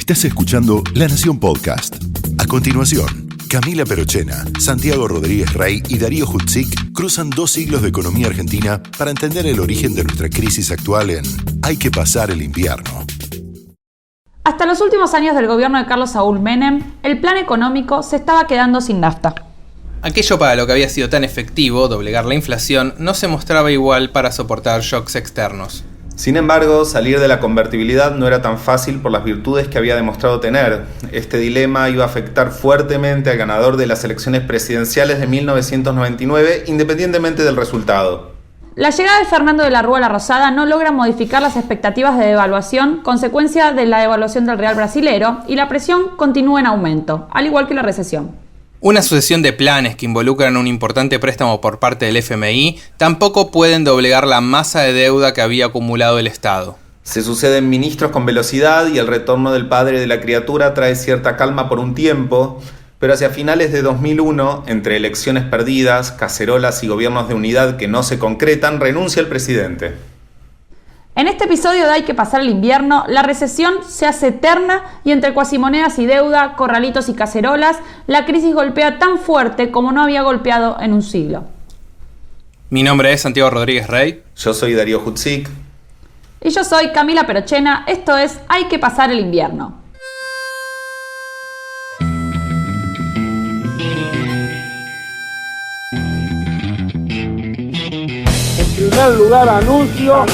Estás escuchando La Nación Podcast. A continuación, Camila Perochena, Santiago Rodríguez Rey y Darío Hutzik cruzan 2 siglos de economía argentina para entender el origen de nuestra crisis actual en Hay que pasar el invierno. Hasta los últimos años del gobierno de Carlos Saúl Menem, el plan económico se estaba quedando sin nafta. Aquello para lo que había sido tan efectivo, doblegar la inflación, no se mostraba igual para soportar shocks externos. Sin embargo, salir de la convertibilidad no era tan fácil por las virtudes que había demostrado tener. Este dilema iba a afectar fuertemente al ganador de las elecciones presidenciales de 1999, independientemente del resultado. La llegada de Fernando de la Rúa a la Rosada no logra modificar las expectativas de devaluación, consecuencia de la devaluación del real brasilero, y la presión continúa en aumento, al igual que la recesión. Una sucesión de planes que involucran un importante préstamo por parte del FMI tampoco pueden doblegar la masa de deuda que había acumulado el Estado. Se suceden ministros con velocidad y el retorno del padre de la criatura trae cierta calma por un tiempo, pero hacia finales de 2001, entre elecciones perdidas, cacerolas y gobiernos de unidad que no se concretan, renuncia el presidente. En este episodio de Hay que pasar el invierno, la recesión se hace eterna y entre cuasimonedas y deuda, corralitos y cacerolas, la crisis golpea tan fuerte como no había golpeado en un siglo. Mi nombre es Santiago Rodríguez Rey. Yo soy Darío Hutzik. Y yo soy Camila Perochena, esto es Hay que pasar el invierno. En primer lugar, anuncio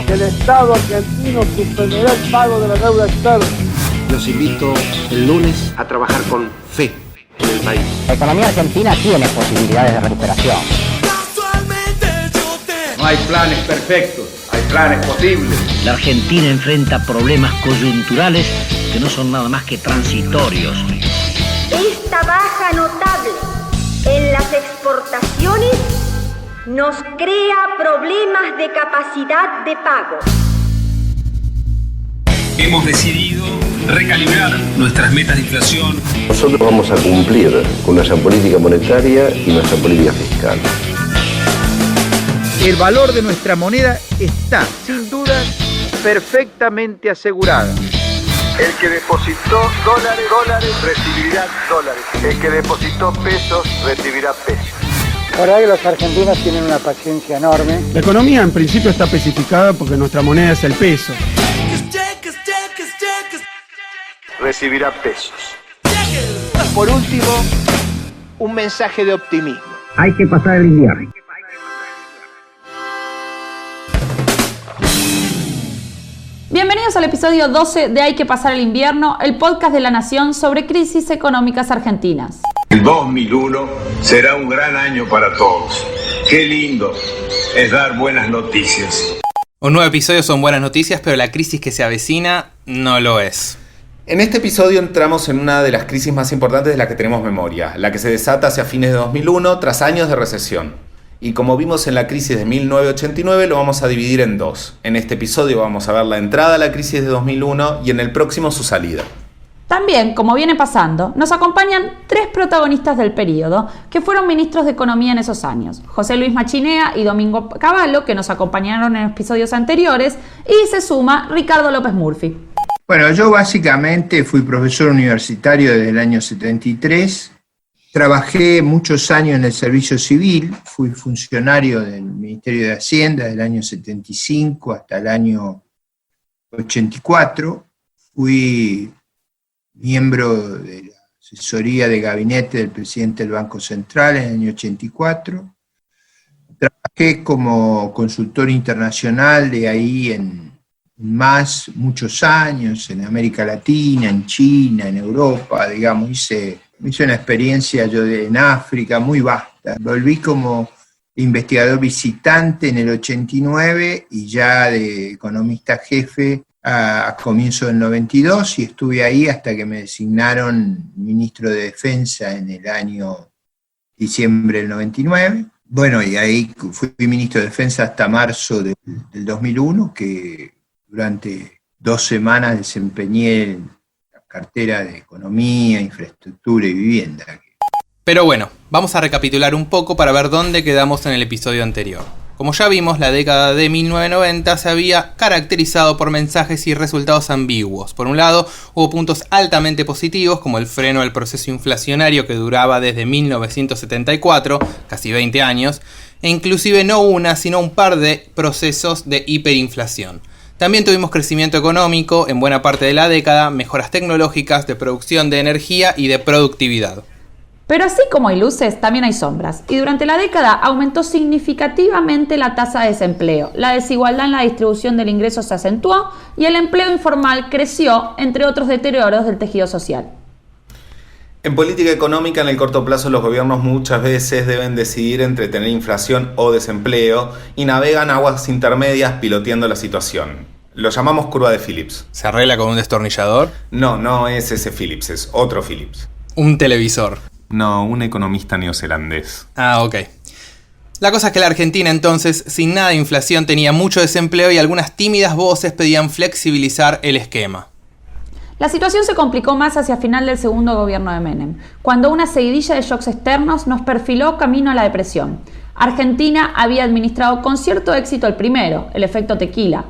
que el Estado argentino suspenderá el pago de la deuda externa. Los invito el lunes a trabajar con fe en el país. La economía argentina tiene posibilidades de recuperación. No hay planes perfectos, hay planes posibles. La Argentina enfrenta problemas coyunturales que no son nada más que transitorios. Esta baja notable en las exportaciones nos crea problemas de capacidad de pago. Hemos decidido recalibrar nuestras metas de inflación. Nosotros vamos a cumplir con nuestra política monetaria y nuestra política fiscal. El valor de nuestra moneda está, sin duda, perfectamente asegurado. El que depositó dólares, recibirá dólares. El que depositó pesos, recibirá pesos. La verdad que los argentinos tienen una paciencia enorme. La economía en principio está especificada porque nuestra moneda es el peso. Recibirá pesos. Por último, un mensaje de optimismo. Hay que pasar el invierno. Bienvenidos al episodio 12 de Hay que pasar el invierno, el podcast de La Nación sobre crisis económicas argentinas. El 2001 será un gran año para todos. Qué lindo es dar buenas noticias. Un nuevo episodio son buenas noticias, pero la crisis que se avecina no lo es. En este episodio entramos en una de las crisis más importantes de la que tenemos memoria, la que se desata hacia fines de 2001 tras años de recesión. Y como vimos en la crisis de 1989, lo vamos a dividir en 2. En este episodio vamos a ver la entrada a la crisis de 2001 y en el próximo su salida. También, como viene pasando, nos acompañan 3 protagonistas del periodo que fueron ministros de Economía en esos años. José Luis Machinea y Domingo Cavallo, que nos acompañaron en episodios anteriores, y se suma Ricardo López Murphy. Bueno, yo básicamente fui profesor universitario desde el año 73. Trabajé muchos años en el servicio civil, fui funcionario del Ministerio de Hacienda del año 75 hasta el año 84. Fui miembro de la asesoría de gabinete del presidente del Banco Central en el año 84. Trabajé como consultor internacional de ahí en muchos años, en América Latina, en China, en Europa, digamos, hice una experiencia en África muy vasta. Volví como investigador visitante en el 89 y ya de economista jefe a comienzo del 92 y estuve ahí hasta que me designaron ministro de Defensa en el año diciembre del 99. Bueno, y ahí fui ministro de Defensa hasta marzo del 2001, que durante 2 semanas desempeñé la cartera de Economía, Infraestructura y Vivienda. Pero bueno, vamos a recapitular un poco para ver dónde quedamos en el episodio anterior. Como ya vimos, la década de 1990 se había caracterizado por mensajes y resultados ambiguos. Por un lado, hubo puntos altamente positivos, como el freno al proceso inflacionario que duraba desde 1974, casi 20 años, e inclusive no una, sino un par de procesos de hiperinflación. También tuvimos crecimiento económico en buena parte de la década, mejoras tecnológicas, de producción de energía y de productividad. Pero así como hay luces, también hay sombras. Y durante la década aumentó significativamente la tasa de desempleo, la desigualdad en la distribución del ingreso se acentuó y el empleo informal creció, entre otros deterioros del tejido social. En política económica, en el corto plazo, los gobiernos muchas veces deben decidir entre tener inflación o desempleo y navegan aguas intermedias piloteando la situación. Lo llamamos curva de Phillips. ¿Se arregla con un destornillador? No es ese Phillips, es otro Phillips. Un televisor. No, un economista neozelandés. Ah, ok. La cosa es que la Argentina entonces, sin nada de inflación, tenía mucho desempleo y algunas tímidas voces pedían flexibilizar el esquema. La situación se complicó más hacia final del segundo gobierno de Menem, cuando una seguidilla de shocks externos nos perfiló camino a la depresión. Argentina había administrado con cierto éxito el primero, el efecto tequila.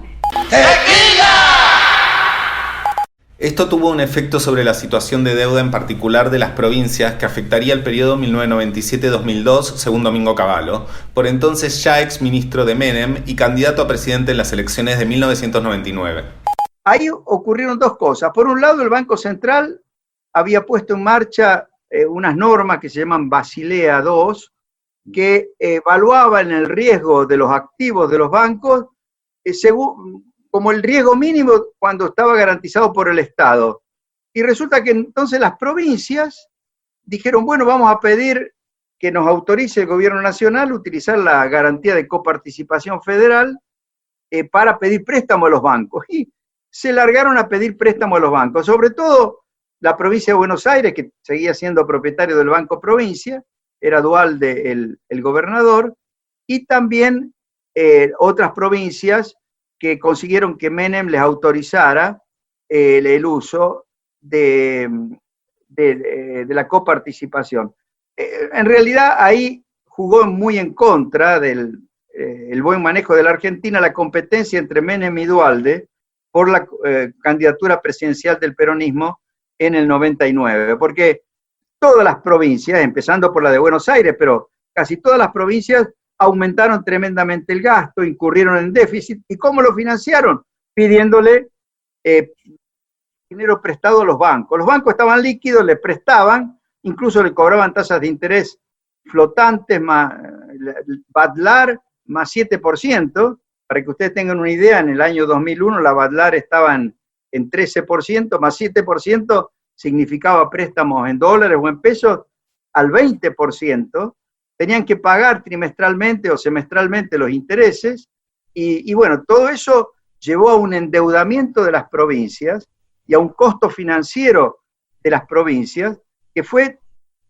Esto tuvo un efecto sobre la situación de deuda en particular de las provincias que afectaría el periodo 1997-2002, según Domingo Cavallo, por entonces ya ex ministro de Menem y candidato a presidente en las elecciones de 1999. Ahí ocurrieron dos cosas. Por un lado, el Banco Central había puesto en marcha unas normas que se llaman Basilea II, que evaluaban el riesgo de los activos de los bancos como el riesgo mínimo cuando estaba garantizado por el Estado. Y resulta que entonces las provincias dijeron, bueno, vamos a pedir que nos autorice el gobierno nacional utilizar la garantía de coparticipación federal para pedir préstamo a los bancos. Y se largaron a pedir préstamo a los bancos, sobre todo la provincia de Buenos Aires, que seguía siendo propietario del Banco Provincia, era dual del gobernador, y también otras provincias que consiguieron que Menem les autorizara el uso de la coparticipación. En realidad ahí jugó muy en contra del buen manejo de la Argentina la competencia entre Menem y Duhalde por la candidatura presidencial del peronismo en el 99, porque todas las provincias, empezando por la de Buenos Aires, pero casi todas las provincias aumentaron tremendamente el gasto, incurrieron en déficit. ¿Y cómo lo financiaron? Pidiéndole dinero prestado a los bancos. Los bancos estaban líquidos, le prestaban, incluso le cobraban tasas de interés flotantes, más Badlar, más 7%. Para que ustedes tengan una idea, en el año 2001 la Badlar estaba en 13%, más 7% significaba préstamos en dólares o en pesos al 20%. Tenían que pagar trimestralmente o semestralmente los intereses, y bueno, todo eso llevó a un endeudamiento de las provincias y a un costo financiero de las provincias, que fue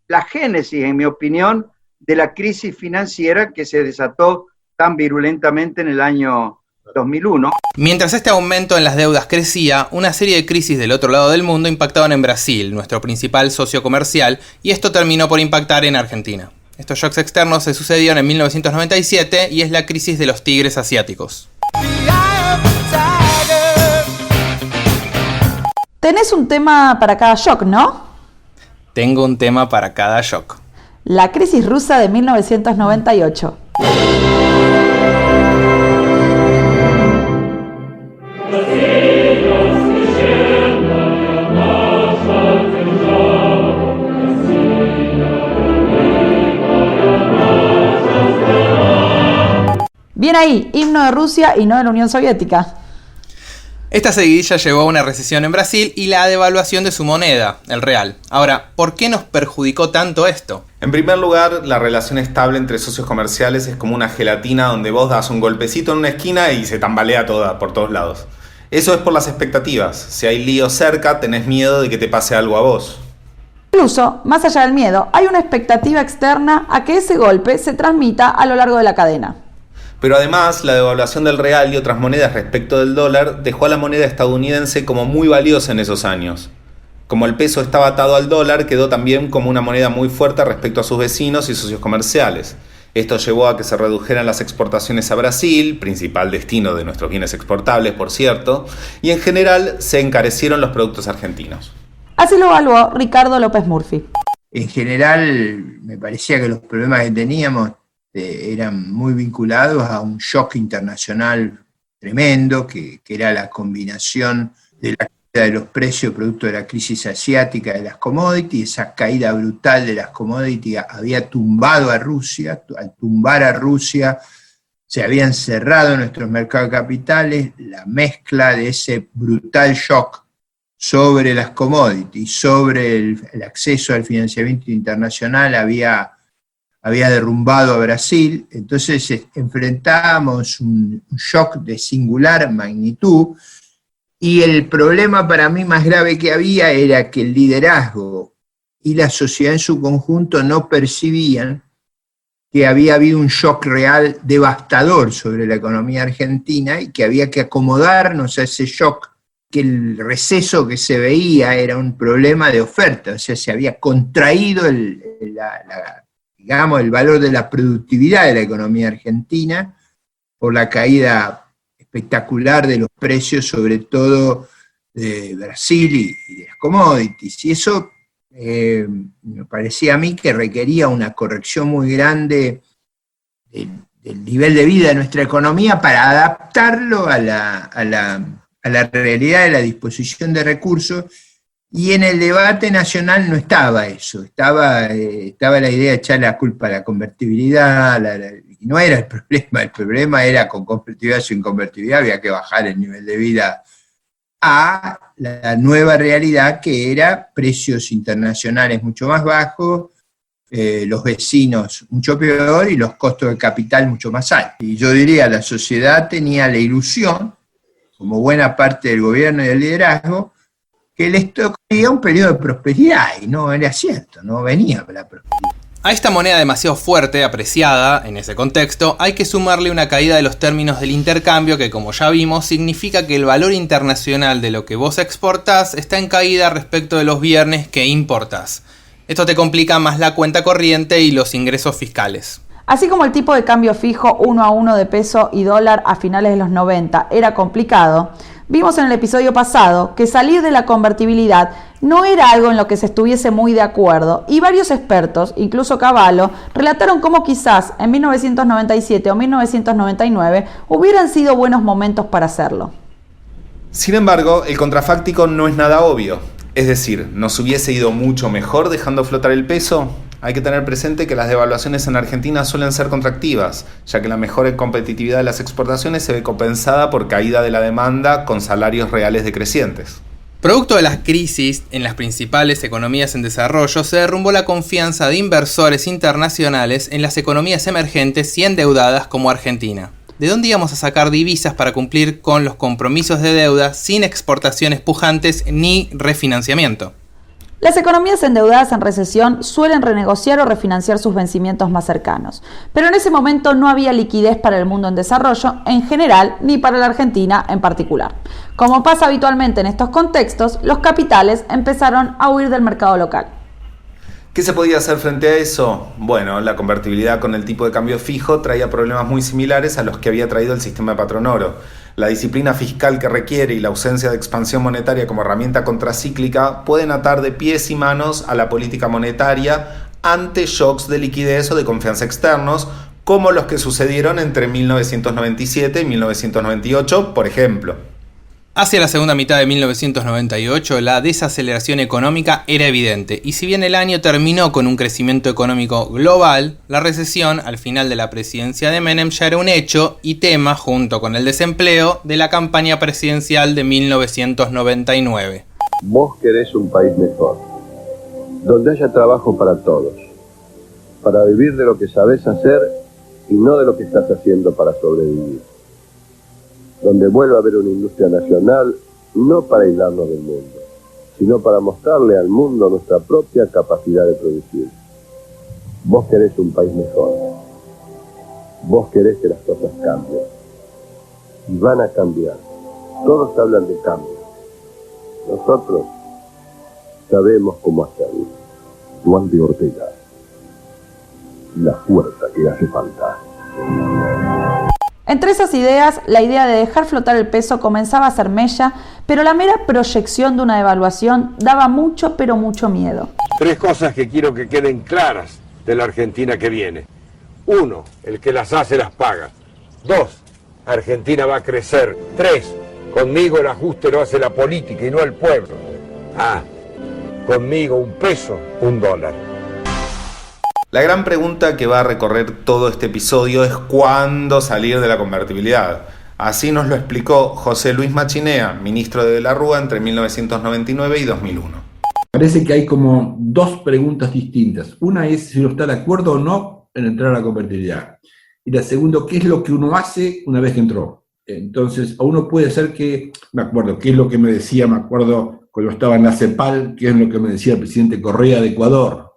la génesis, en mi opinión, de la crisis financiera que se desató tan virulentamente en el año 2001. Mientras este aumento en las deudas crecía, una serie de crisis del otro lado del mundo impactaban en Brasil, nuestro principal socio comercial, y esto terminó por impactar en Argentina. Estos shocks externos se sucedieron en 1997 y es la crisis de los tigres asiáticos. Tenés un tema para cada shock, ¿no? Tengo un tema para cada shock. La crisis rusa de 1998. Bien ahí, himno de Rusia y no de la Unión Soviética. Esta seguidilla llevó a una recesión en Brasil y la devaluación de su moneda, el real. Ahora, ¿por qué nos perjudicó tanto esto? En primer lugar, la relación estable entre socios comerciales es como una gelatina donde vos das un golpecito en una esquina y se tambalea toda por todos lados. Eso es por las expectativas. Si hay lío cerca, tenés miedo de que te pase algo a vos. Incluso, más allá del miedo, hay una expectativa externa a que ese golpe se transmita a lo largo de la cadena. Pero además, la devaluación del real y otras monedas respecto del dólar dejó a la moneda estadounidense como muy valiosa en esos años. Como el peso estaba atado al dólar, quedó también como una moneda muy fuerte respecto a sus vecinos y socios comerciales. Esto llevó a que se redujeran las exportaciones a Brasil, principal destino de nuestros bienes exportables, por cierto, y en general se encarecieron los productos argentinos. Así lo evaluó Ricardo López Murphy. En general, me parecía que los problemas que teníamos eran muy vinculados a un shock internacional tremendo, que era la combinación de la caída de los precios producto de la crisis asiática de las commodities. Esa caída brutal de las commodities había tumbado a Rusia. Al tumbar a Rusia se habían cerrado nuestros mercados de capitales. La mezcla de ese brutal shock sobre las commodities, sobre el acceso al financiamiento internacional había derrumbado a Brasil. Entonces enfrentábamos un shock de singular magnitud, y el problema para mí más grave que había era que el liderazgo y la sociedad en su conjunto no percibían que había habido un shock real devastador sobre la economía argentina y que había que acomodarnos a ese shock, que el receso que se veía era un problema de oferta, o sea, se había contraído el valor de la productividad de la economía argentina por la caída espectacular de los precios, sobre todo de Brasil y de las commodities. Y eso me parecía a mí que requería una corrección muy grande del nivel de vida de nuestra economía para adaptarlo a la realidad de la disposición de recursos, y en el debate nacional no estaba eso, estaba la idea de echar la culpa a la convertibilidad, y no era el problema era con convertibilidad o sin convertibilidad, había que bajar el nivel de vida a la nueva realidad, que era precios internacionales mucho más bajos, los vecinos mucho peor y los costos de capital mucho más altos. Y yo diría, la sociedad tenía la ilusión, como buena parte del gobierno y del liderazgo, que les tocaría un periodo de prosperidad, y no era cierto, no venía la prosperidad. A esta moneda demasiado fuerte, apreciada en ese contexto, hay que sumarle una caída de los términos del intercambio que, como ya vimos, significa que el valor internacional de lo que vos exportás está en caída respecto de los bienes que importás. Esto te complica más la cuenta corriente y los ingresos fiscales. Así como el tipo de cambio fijo 1-a-1 de peso y dólar a finales de los 90 era complicado, vimos en el episodio pasado que salir de la convertibilidad no era algo en lo que se estuviese muy de acuerdo, y varios expertos, incluso Cavallo, relataron cómo quizás en 1997 o 1999 hubieran sido buenos momentos para hacerlo. Sin embargo, el contrafáctico no es nada obvio. Es decir, ¿nos hubiese ido mucho mejor dejando flotar el peso? Hay que tener presente que las devaluaciones en Argentina suelen ser contractivas, ya que la mejor competitividad de las exportaciones se ve compensada por caída de la demanda con salarios reales decrecientes. Producto de las crisis en las principales economías en desarrollo, se derrumbó la confianza de inversores internacionales en las economías emergentes y endeudadas como Argentina. ¿De dónde íbamos a sacar divisas para cumplir con los compromisos de deuda sin exportaciones pujantes ni refinanciamiento? Las economías endeudadas en recesión suelen renegociar o refinanciar sus vencimientos más cercanos, pero en ese momento no había liquidez para el mundo en desarrollo en general ni para la Argentina en particular. Como pasa habitualmente en estos contextos, los capitales empezaron a huir del mercado local. ¿Qué se podía hacer frente a eso? Bueno, la convertibilidad con el tipo de cambio fijo traía problemas muy similares a los que había traído el sistema de patronoro. La disciplina fiscal que requiere y la ausencia de expansión monetaria como herramienta contracíclica pueden atar de pies y manos a la política monetaria ante shocks de liquidez o de confianza externos, como los que sucedieron entre 1997 y 1998, por ejemplo. Hacia la segunda mitad de 1998, la desaceleración económica era evidente, y si bien el año terminó con un crecimiento económico global, la recesión al final de la presidencia de Menem ya era un hecho y tema, junto con el desempleo, de la campaña presidencial de 1999. Vos querés un país mejor, donde haya trabajo para todos, para vivir de lo que sabés hacer y no de lo que estás haciendo para sobrevivir. Donde vuelva a haber una industria nacional, no para aislarnos del mundo, sino para mostrarle al mundo nuestra propia capacidad de producir. Vos querés un país mejor, vos querés que las cosas cambien, y van a cambiar. Todos hablan de cambio, nosotros sabemos cómo hacerlo. Duan de Ortega, la fuerza que hace falta. Entre esas ideas, la idea de dejar flotar el peso comenzaba a ser mella, pero la mera proyección de una devaluación daba mucho, pero mucho miedo. 3 cosas que quiero que queden claras de la Argentina que viene. 1, el que las hace las paga. 2, Argentina va a crecer. 3, conmigo el ajuste lo hace la política y no el pueblo. Conmigo un peso, un dólar. La gran pregunta que va a recorrer todo este episodio es cuándo salir de la convertibilidad. Así nos lo explicó José Luis Machinea, ministro de la Rúa entre 1999 y 2001. Parece que hay como 2 preguntas distintas. Una es si uno está de acuerdo o no en entrar a la convertibilidad. Y la segunda, ¿qué es lo que uno hace una vez que entró? Entonces, a uno puede ser que, me acuerdo, qué es lo que me decía, me acuerdo cuando estaba en la CEPAL, qué es lo que me decía el presidente Correa de Ecuador.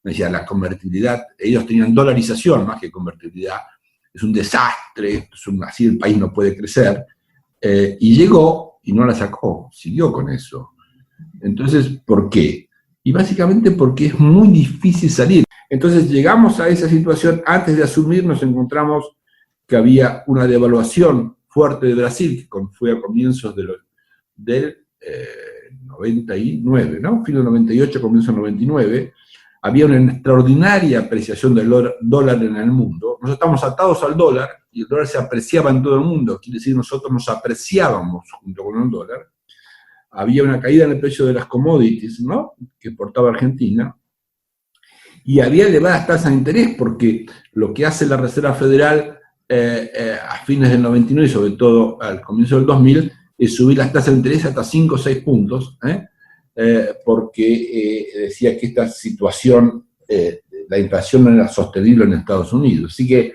Me decía, la convertibilidad, ellos tenían dolarización más que convertibilidad, es un desastre, así el país no puede crecer, y llegó y no la sacó, siguió con eso. Entonces, ¿por qué? Y básicamente porque es muy difícil salir. Entonces llegamos a esa situación, antes de asumir nos encontramos que había una devaluación fuerte de Brasil, que fue a comienzos del 99, ¿no? Fin del 98, comienzo del 99, había una extraordinaria apreciación del dólar en el mundo. Nosotros estamos atados al dólar, y el dólar se apreciaba en todo el mundo, quiere decir, nosotros nos apreciábamos junto con el dólar. Había una caída en el precio de las commodities, ¿no?, que exportaba Argentina, y había elevadas tasas de interés, porque lo que hace la Reserva Federal a fines del 99 y sobre todo al comienzo del 2000 es subir las tasas de interés hasta 5 o 6 puntos, porque decía que esta situación, la inflación no era sostenible en Estados Unidos. Así que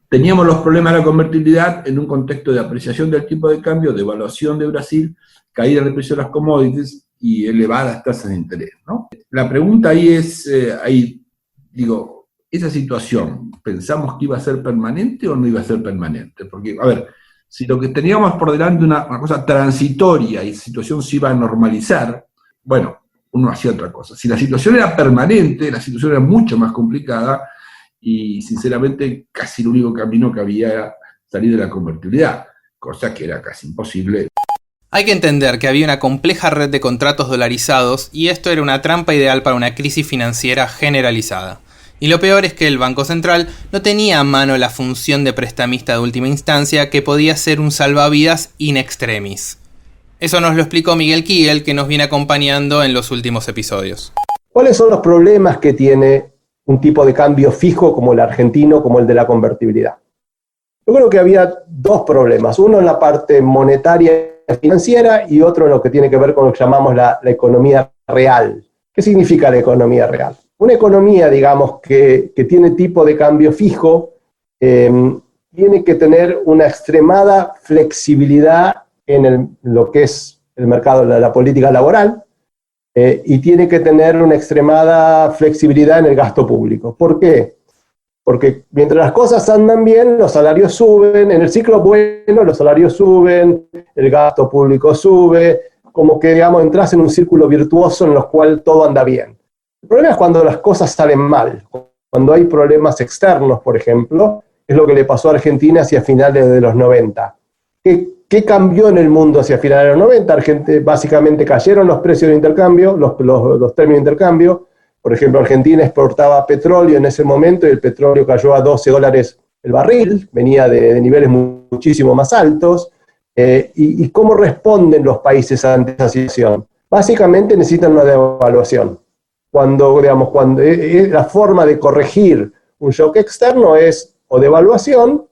teníamos los problemas de la convertibilidad en un contexto de apreciación del tipo de cambio, devaluación de Brasil, caída en el precio de las commodities y elevadas tasas de interés, ¿no? La pregunta ahí es, esa situación, ¿pensamos que iba a ser permanente o no iba a ser permanente? Porque, a ver, si lo que teníamos por delante una cosa transitoria y la situación se iba a normalizar, bueno, uno hacía otra cosa. Si la situación era permanente, la situación era mucho más complicada y, sinceramente, casi el único camino que había era salir de la convertibilidad, cosa que era casi imposible. Hay que entender que había una compleja red de contratos dolarizados y esto era una trampa ideal para una crisis financiera generalizada. Y lo peor es que el Banco Central no tenía a mano la función de prestamista de última instancia que podía ser un salvavidas in extremis. Eso nos lo explicó Miguel Kigel, que nos viene acompañando en los últimos episodios. ¿Cuáles son los problemas que tiene un tipo de cambio fijo como el argentino, como el de la convertibilidad? Yo creo que había 2 problemas, uno en la parte monetaria financiera y otro en lo que tiene que ver con lo que llamamos la economía real. ¿Qué significa la economía real? Una economía, digamos, que tiene tipo de cambio fijo, tiene que tener una extremada flexibilidad en lo que es el mercado, la política laboral, y tiene que tener una extremada flexibilidad en el gasto público. ¿Por qué? Porque mientras las cosas andan bien, los salarios suben, en el ciclo bueno los salarios suben, el gasto público sube, como que, digamos, entras en un círculo virtuoso en el cual todo anda bien. El problema es cuando las cosas salen mal, cuando hay problemas externos, por ejemplo, es lo que le pasó a Argentina hacia finales de los 90. ¿Qué cambió en el mundo hacia finales de los 90? Básicamente cayeron los precios de intercambio, los términos de intercambio. Por ejemplo, Argentina exportaba petróleo en ese momento y el petróleo cayó a $12 el barril, venía de niveles muchísimo más altos. ¿Y cómo responden los países ante esa situación? Básicamente necesitan una devaluación. Cuando la forma de corregir un shock externo es o devaluación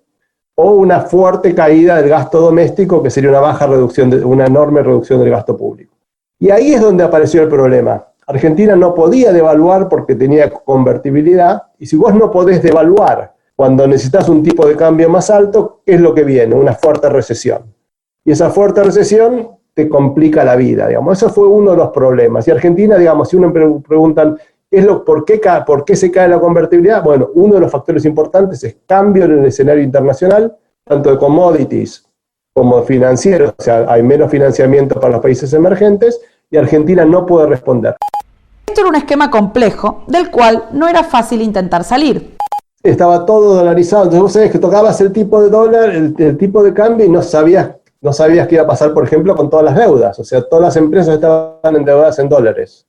o una fuerte caída del gasto doméstico, que sería una enorme reducción del gasto público. Y ahí es donde apareció el problema. Argentina no podía devaluar porque tenía convertibilidad, y si vos no podés devaluar cuando necesitas un tipo de cambio más alto, ¿qué es lo que viene? Una fuerte recesión. Y esa fuerte recesión te complica la vida, digamos. Eso fue uno de los problemas. Y Argentina, digamos, si uno me preguntan ¿por qué se cae la convertibilidad? Bueno, uno de los factores importantes es cambio en el escenario internacional, tanto de commodities como financieros, o sea, hay menos financiamiento para los países emergentes, y Argentina no puede responder. Esto era un esquema complejo, del cual no era fácil intentar salir. Estaba todo dolarizado, entonces vos sabés que tocabas el tipo de dólar, el tipo de cambio, y no sabías qué iba a pasar, por ejemplo, con todas las deudas. O sea, todas las empresas estaban endeudadas en dólares.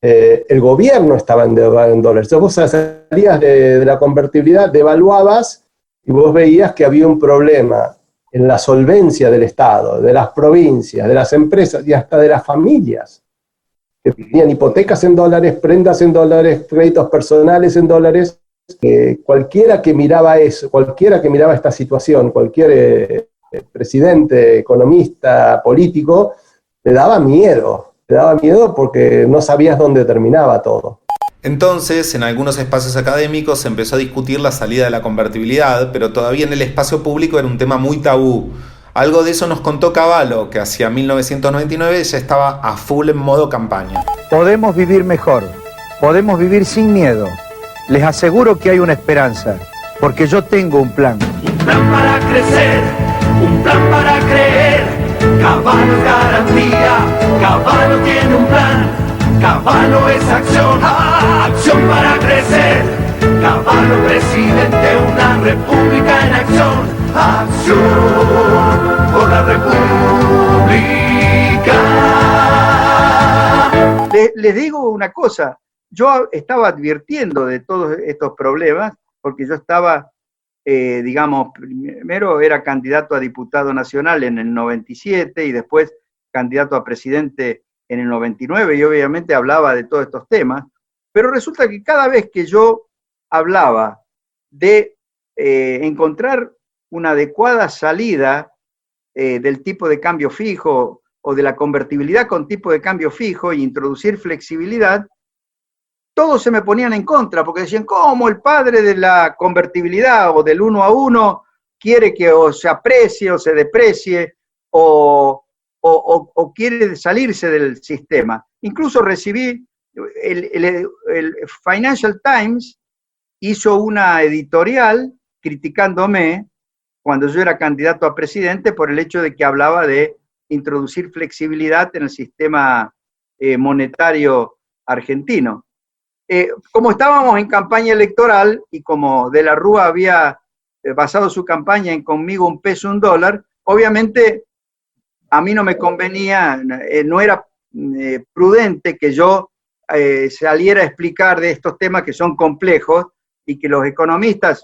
El gobierno estaba endeudado en dólares. Entonces vos salías de la convertibilidad, devaluabas, y vos veías que había un problema en la solvencia del Estado, de las provincias, de las empresas y hasta de las familias, que tenían hipotecas en dólares, prendas en dólares, créditos personales en dólares. Cualquiera que miraba eso, cualquiera que miraba esta situación, cualquier presidente, economista, político, le daba miedo porque no sabías dónde terminaba todo. Entonces, en algunos espacios académicos se empezó a discutir la salida de la convertibilidad, pero todavía en el espacio público era un tema muy tabú. Algo de eso nos contó Cavallo, que hacia 1999 ya estaba a full en modo campaña. Podemos vivir mejor, podemos vivir sin miedo. Les aseguro que hay una esperanza, porque yo tengo un plan. Un plan para crecer, un plan para creer. Cavallo es garantía, Cavallo tiene un plan. Cavallo es acción, acción para crecer. Cavallo presidente, una república en acción. Acción por la república. Les digo una cosa, yo estaba advirtiendo de todos estos problemas, porque yo estaba, primero era candidato a diputado nacional en el 97 y después candidato a presidente en el 99, y obviamente hablaba de todos estos temas, pero resulta que cada vez que yo hablaba de encontrar una adecuada salida del tipo de cambio fijo o de la convertibilidad con tipo de cambio fijo e introducir flexibilidad, todos se me ponían en contra, porque decían, ¿cómo el padre de la convertibilidad o del 1 a 1 quiere que o se aprecie o se deprecie o quiere salirse del sistema? Incluso recibí, el Financial Times hizo una editorial criticándome cuando yo era candidato a presidente por el hecho de que hablaba de introducir flexibilidad en el sistema monetario argentino. Como estábamos en campaña electoral y como De la Rúa había basado su campaña en conmigo un peso, un dólar, obviamente a mí no me convenía, no era prudente que yo saliera a explicar de estos temas que son complejos y que los economistas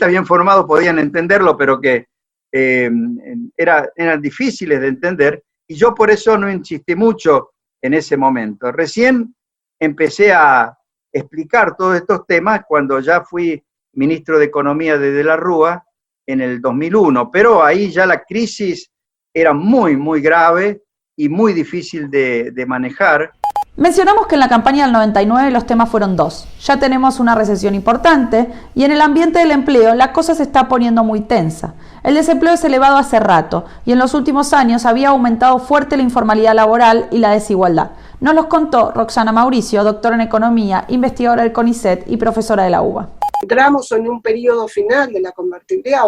bien formados podían entenderlo, pero que eran difíciles de entender, y yo por eso no insistí mucho en ese momento. Recién empecé a explicar todos estos temas cuando ya fui ministro de Economía de la Rúa en el 2001, pero ahí ya la crisis era muy, muy grave y muy difícil de manejar. Mencionamos que en la campaña del 99 los temas fueron dos. Ya tenemos una recesión importante y en el ambiente del empleo la cosa se está poniendo muy tensa. El desempleo es elevado hace rato y en los últimos años había aumentado fuerte la informalidad laboral y la desigualdad. Nos los contó Roxana Mauricio, doctora en Economía, investigadora del CONICET y profesora de la UBA. Entramos en un periodo final de la convertibilidad,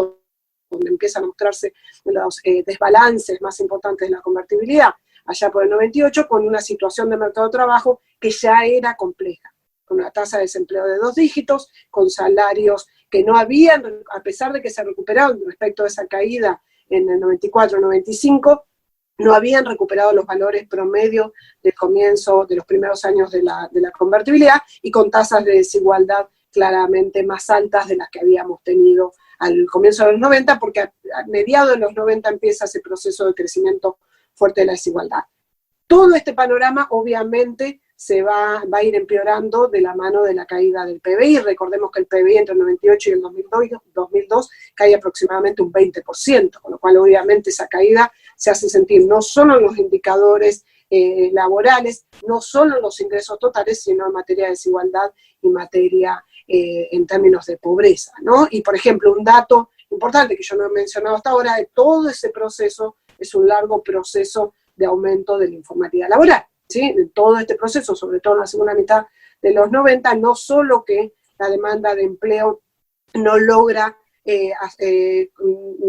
donde empiezan a mostrarse los desbalances más importantes de la convertibilidad, allá por el 98, con una situación de mercado de trabajo que ya era compleja, con una tasa de desempleo de 2 dígitos, con salarios que no habían, a pesar de que se recuperaron respecto a esa caída en el 94-95, no habían recuperado los valores promedio del comienzo de los primeros años de la convertibilidad, y con tasas de desigualdad claramente más altas de las que habíamos tenido al comienzo de los 90, porque a mediados de los 90 empieza ese proceso de crecimiento fuerte de la desigualdad. Todo este panorama obviamente se va a ir empeorando de la mano de la caída del PBI. Recordemos que el PBI entre el 98 y el 2002 cae aproximadamente un 20%, con lo cual obviamente esa caída se hace sentir no solo en los indicadores laborales, no solo en los ingresos totales, sino en materia de desigualdad y materia en términos de pobreza, ¿no? Y por ejemplo, un dato importante que yo no he mencionado hasta ahora, de todo ese proceso, es un largo proceso de aumento de la informalidad laboral, ¿sí? En todo este proceso, sobre todo en la segunda mitad de los 90, no solo que la demanda de empleo no logra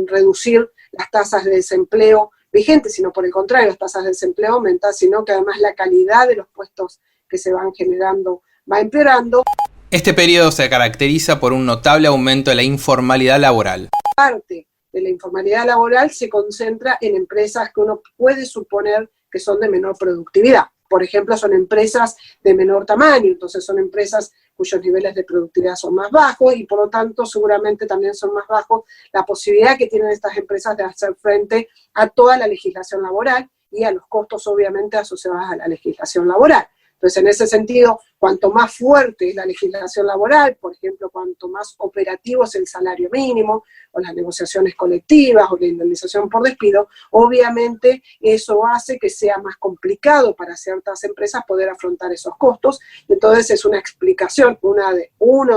reducir las tasas de desempleo vigente, sino por el contrario, las tasas de desempleo aumentan, sino que además la calidad de los puestos que se van generando va empeorando. Este periodo se caracteriza por un notable aumento de la informalidad laboral. Parte de la informalidad laboral se concentra en empresas que uno puede suponer que son de menor productividad. Por ejemplo, son empresas de menor tamaño, entonces son empresas cuyos niveles de productividad son más bajos y por lo tanto seguramente también son más bajos la posibilidad que tienen estas empresas de hacer frente a toda la legislación laboral y a los costos obviamente asociados a la legislación laboral. Entonces, en ese sentido, cuanto más fuerte es la legislación laboral, por ejemplo, cuanto más operativo es el salario mínimo, o las negociaciones colectivas, o la indemnización por despido, obviamente eso hace que sea más complicado para ciertas empresas poder afrontar esos costos. Entonces, es una explicación, una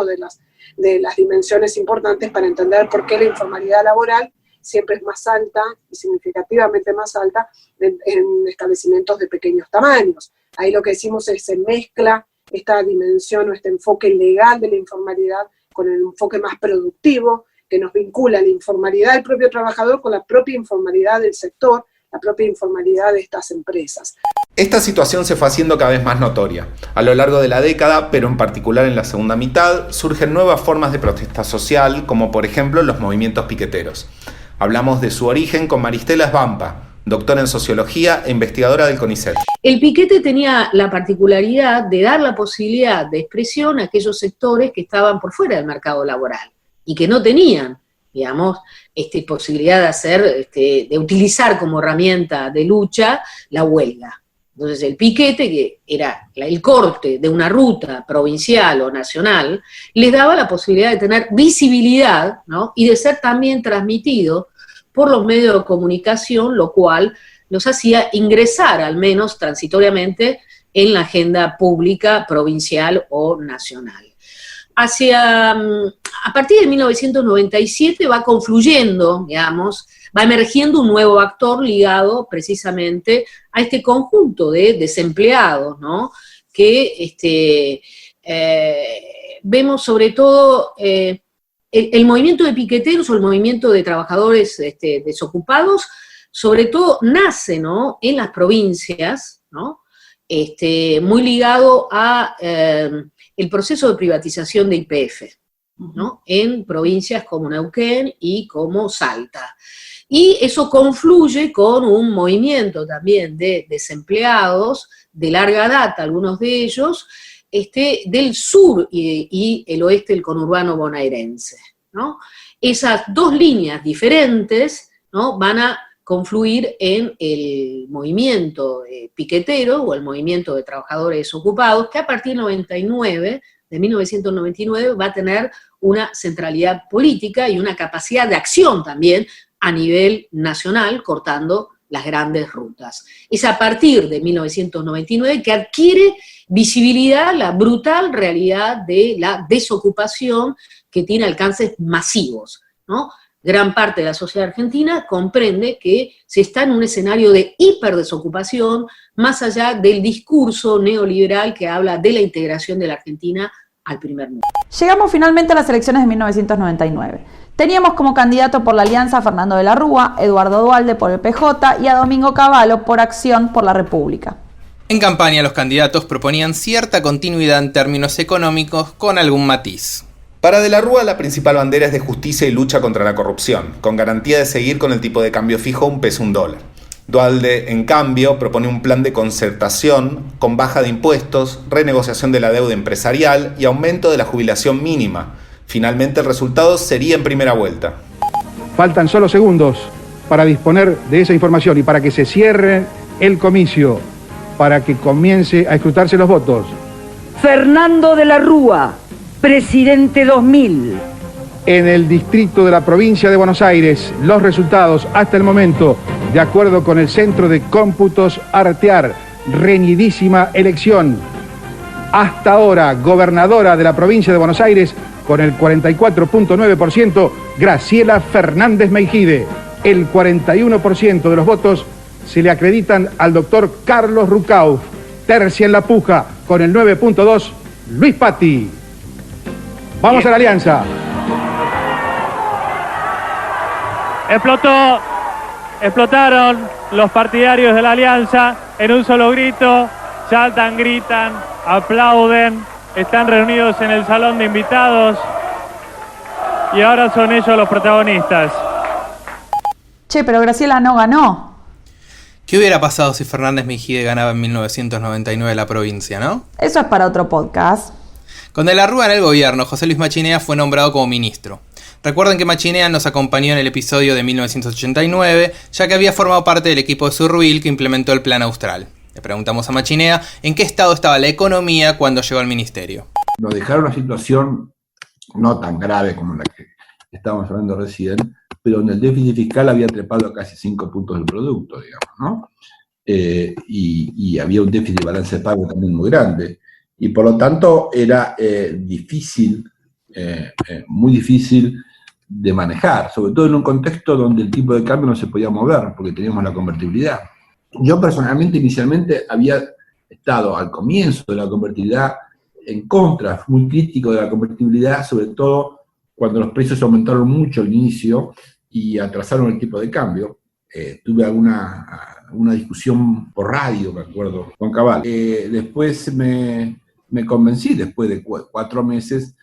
de las dimensiones importantes para entender por qué la informalidad laboral siempre es más alta y significativamente más alta en establecimientos de pequeños tamaños. Ahí lo que decimos es se mezcla esta dimensión o este enfoque legal de la informalidad con el enfoque más productivo que nos vincula la informalidad del propio trabajador con la propia informalidad del sector, la propia informalidad de estas empresas. Esta situación se fue haciendo cada vez más notoria. A lo largo de la década, pero en particular en la segunda mitad, surgen nuevas formas de protesta social, como por ejemplo los movimientos piqueteros. Hablamos de su origen con Maristela Svampa, doctora en Sociología e investigadora del CONICET. El piquete tenía la particularidad de dar la posibilidad de expresión a aquellos sectores que estaban por fuera del mercado laboral y que no tenían, digamos, posibilidad de hacer, de utilizar como herramienta de lucha la huelga. Entonces el piquete, que era el corte de una ruta provincial o nacional, les daba la posibilidad de tener visibilidad, ¿no? Y de ser también transmitido por los medios de comunicación, lo cual los hacía ingresar, al menos transitoriamente, en la agenda pública, provincial o nacional. A partir de 1997 va confluyendo, digamos, va emergiendo un nuevo actor ligado precisamente a este conjunto de desempleados, ¿no? Que vemos sobre todo el movimiento de piqueteros o el movimiento de trabajadores desocupados, sobre todo nace, ¿no? En las provincias, ¿no? Muy ligado a el proceso de privatización de YPF, ¿no? En provincias como Neuquén y como Salta. Y eso confluye con un movimiento también de desempleados de larga data, algunos de ellos, del sur y el oeste del conurbano bonaerense, ¿no? Esas dos líneas diferentes, ¿no? Van a confluir en el movimiento piquetero o el movimiento de trabajadores desocupados, que a partir de 1999 va a tener una centralidad política y una capacidad de acción también a nivel nacional, cortando las grandes rutas. Es a partir de 1999 que adquiere visibilidad la brutal realidad de la desocupación que tiene alcances masivos, ¿no? Gran parte de la sociedad argentina comprende que se está en un escenario de hiperdesocupación, más allá del discurso neoliberal que habla de la integración de la Argentina al primer mundo. Llegamos finalmente a las elecciones de 1999. Teníamos como candidato por la Alianza a Fernando de la Rúa, Eduardo Duhalde por el PJ y a Domingo Cavallo por Acción por la República. En campaña los candidatos proponían cierta continuidad en términos económicos con algún matiz. Para De la Rúa la principal bandera es de justicia y lucha contra la corrupción, con garantía de seguir con el tipo de cambio fijo $1 peso, $1. Duhalde, en cambio, propone un plan de concertación con baja de impuestos, renegociación de la deuda empresarial y aumento de la jubilación mínima. Finalmente el resultado sería en primera vuelta. Faltan solo segundos para disponer de esa información y para que se cierre el comicio, para que comience a escrutarse los votos. Fernando de la Rúa, presidente 2000. En el distrito de la provincia de Buenos Aires, los resultados hasta el momento, de acuerdo con el Centro de Cómputos Artear, reñidísima elección. Hasta ahora, gobernadora de la provincia de Buenos Aires, con el 44.9%, Graciela Fernández Meijide. El 41% de los votos se le acreditan al doctor Carlos Rucauf. Tercia en la puja, con el 9.2%, Luis Patti. Vamos a la Alianza. Explotó explotaron los partidarios de la Alianza en un solo grito, saltan, gritan, aplauden, están reunidos en el salón de invitados y ahora son ellos los protagonistas. Che, pero Graciela no ganó. ¿Qué hubiera pasado si Fernández Mejide ganaba en 1999 la provincia, no? Eso es para otro podcast. Con De la Rúa en el gobierno, José Luis Machinea fue nombrado como ministro. Recuerden que Machinea nos acompañó en el episodio de 1989, ya que había formado parte del equipo de Surruil que implementó el Plan Austral. Le preguntamos a Machinea en qué estado estaba la economía cuando llegó al ministerio. Nos dejaron una situación no tan grave como la que estábamos hablando recién, pero donde el déficit fiscal había trepado a casi 5 puntos del producto, digamos, ¿no? Y había un déficit de balance de pago también muy grande. Y por lo tanto era difícil, muy difícil de manejar, sobre todo en un contexto donde el tipo de cambio no se podía mover, porque teníamos la convertibilidad. Yo personalmente, inicialmente, había estado al comienzo de la convertibilidad en contra, muy crítico de la convertibilidad, sobre todo cuando los precios aumentaron mucho al inicio y atrasaron el tipo de cambio. Tuve una discusión por radio, me acuerdo, con Cabal. Después me convencí, después de 4 meses,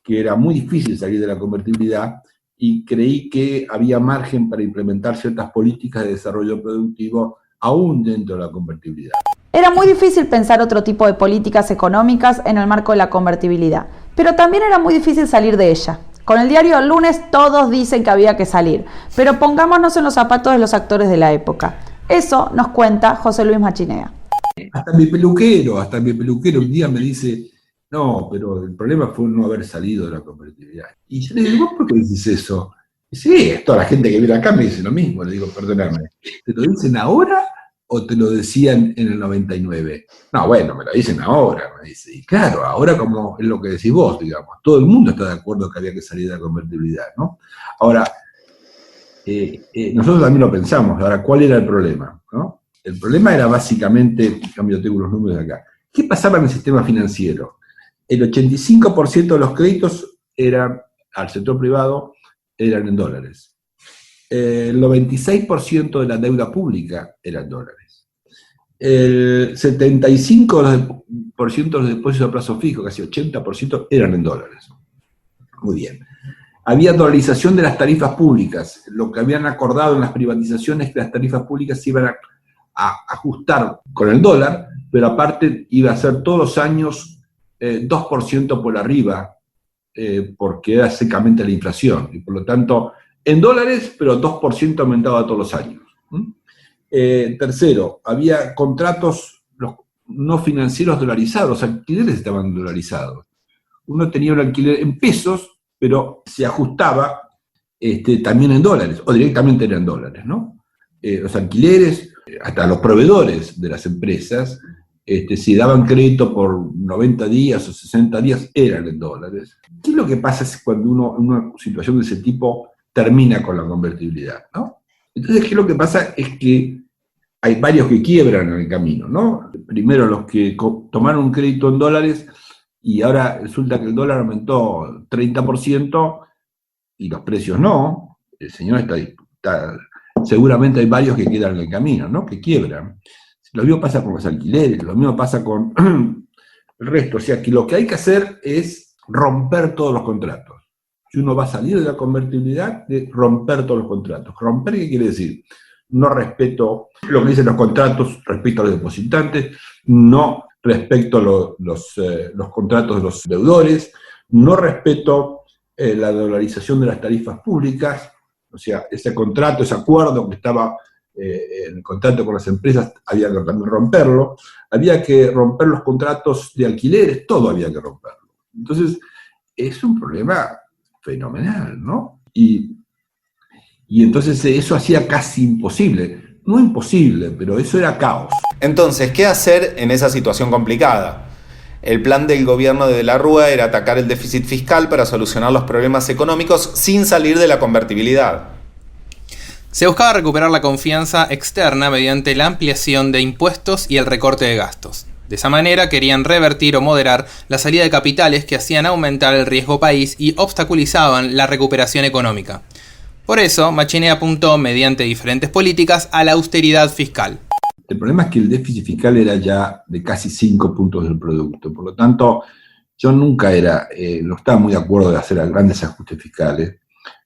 que era muy difícil salir de la convertibilidad y creí que había margen para implementar ciertas políticas de desarrollo productivo aún dentro de la convertibilidad. Era muy difícil pensar otro tipo de políticas económicas en el marco de la convertibilidad, pero también era muy difícil salir de ella. Con el diario El Lunes todos dicen que había que salir, pero pongámonos en los zapatos de los actores de la época. Eso nos cuenta José Luis Machinea. Hasta mi peluquero un día me dice, no, pero el problema fue no haber salido de la convertibilidad. Y yo le digo, ¿vos por qué dices eso? Y sí, toda la gente que viene acá me dice lo mismo. Le digo, perdóname, ¿te lo dicen ahora o te lo decían en el 99? No, bueno, me lo dicen ahora, me dice. Y claro, ahora como es lo que decís vos, digamos, todo el mundo está de acuerdo que había que salir de la convertibilidad, ¿no? Ahora, nosotros también lo pensamos. Ahora, ¿cuál era el problema? ¿No? El problema era básicamente, en cambio tengo los números de acá, ¿qué pasaba en el sistema financiero? El 85% de los créditos eran al sector privado eran en dólares. El 96% de la deuda pública era en dólares. El 75% de los depósitos a plazo fijo, casi 80%, eran en dólares. Muy bien. Había dolarización de las tarifas públicas. Lo que habían acordado en las privatizaciones es que las tarifas públicas se iban a ajustar con el dólar, pero aparte iba a ser todos los años 2% por arriba, porque era secamente la inflación, y por lo tanto, en dólares, pero 2% aumentaba todos los años. Tercero, había contratos no financieros dolarizados, los alquileres estaban dolarizados. Uno tenía un alquiler en pesos, pero se ajustaba también en dólares, o directamente eran dólares, ¿no? Los alquileres, hasta los proveedores de las empresas, si daban crédito por 90 días o 60 días, eran en dólares. ¿Qué es lo que pasa cuando uno en una situación de ese tipo termina con la convertibilidad, ¿no? Entonces, ¿qué es lo que pasa? Es que hay varios que quiebran en el camino, ¿no? Primero los que tomaron un crédito en dólares y ahora resulta que el dólar aumentó 30% y los precios no. El señor está seguramente hay varios que quedan en el camino, ¿no? Que quiebran. Lo mismo pasa con los alquileres, lo mismo pasa con el resto. O sea, que lo que hay que hacer es romper todos los contratos. Si uno va a salir de la convertibilidad, de romper todos los contratos. ¿Romper qué quiere decir? No respeto lo que dicen los contratos respecto a los depositantes, no respeto los contratos de los deudores, no respeto la dolarización de las tarifas públicas. O sea, ese contrato, ese acuerdo que estaba en el contrato con las empresas, había que también romperlo. Había que romper los contratos de alquileres, todo había que romperlo. Entonces, es un problema fenomenal, ¿no? Y entonces eso hacía casi imposible. No imposible, pero eso era caos. Entonces, ¿qué hacer en esa situación complicada? El plan del gobierno de la Rúa era atacar el déficit fiscal para solucionar los problemas económicos sin salir de la convertibilidad. Se buscaba recuperar la confianza externa mediante la ampliación de impuestos y el recorte de gastos. De esa manera querían revertir o moderar la salida de capitales que hacían aumentar el riesgo país y obstaculizaban la recuperación económica. Por eso, Machinea apuntó, mediante diferentes políticas, a la austeridad fiscal. El problema es que el déficit fiscal era ya de casi 5 puntos del producto. Por lo tanto, yo nunca no estaba muy de acuerdo de hacer grandes ajustes fiscales,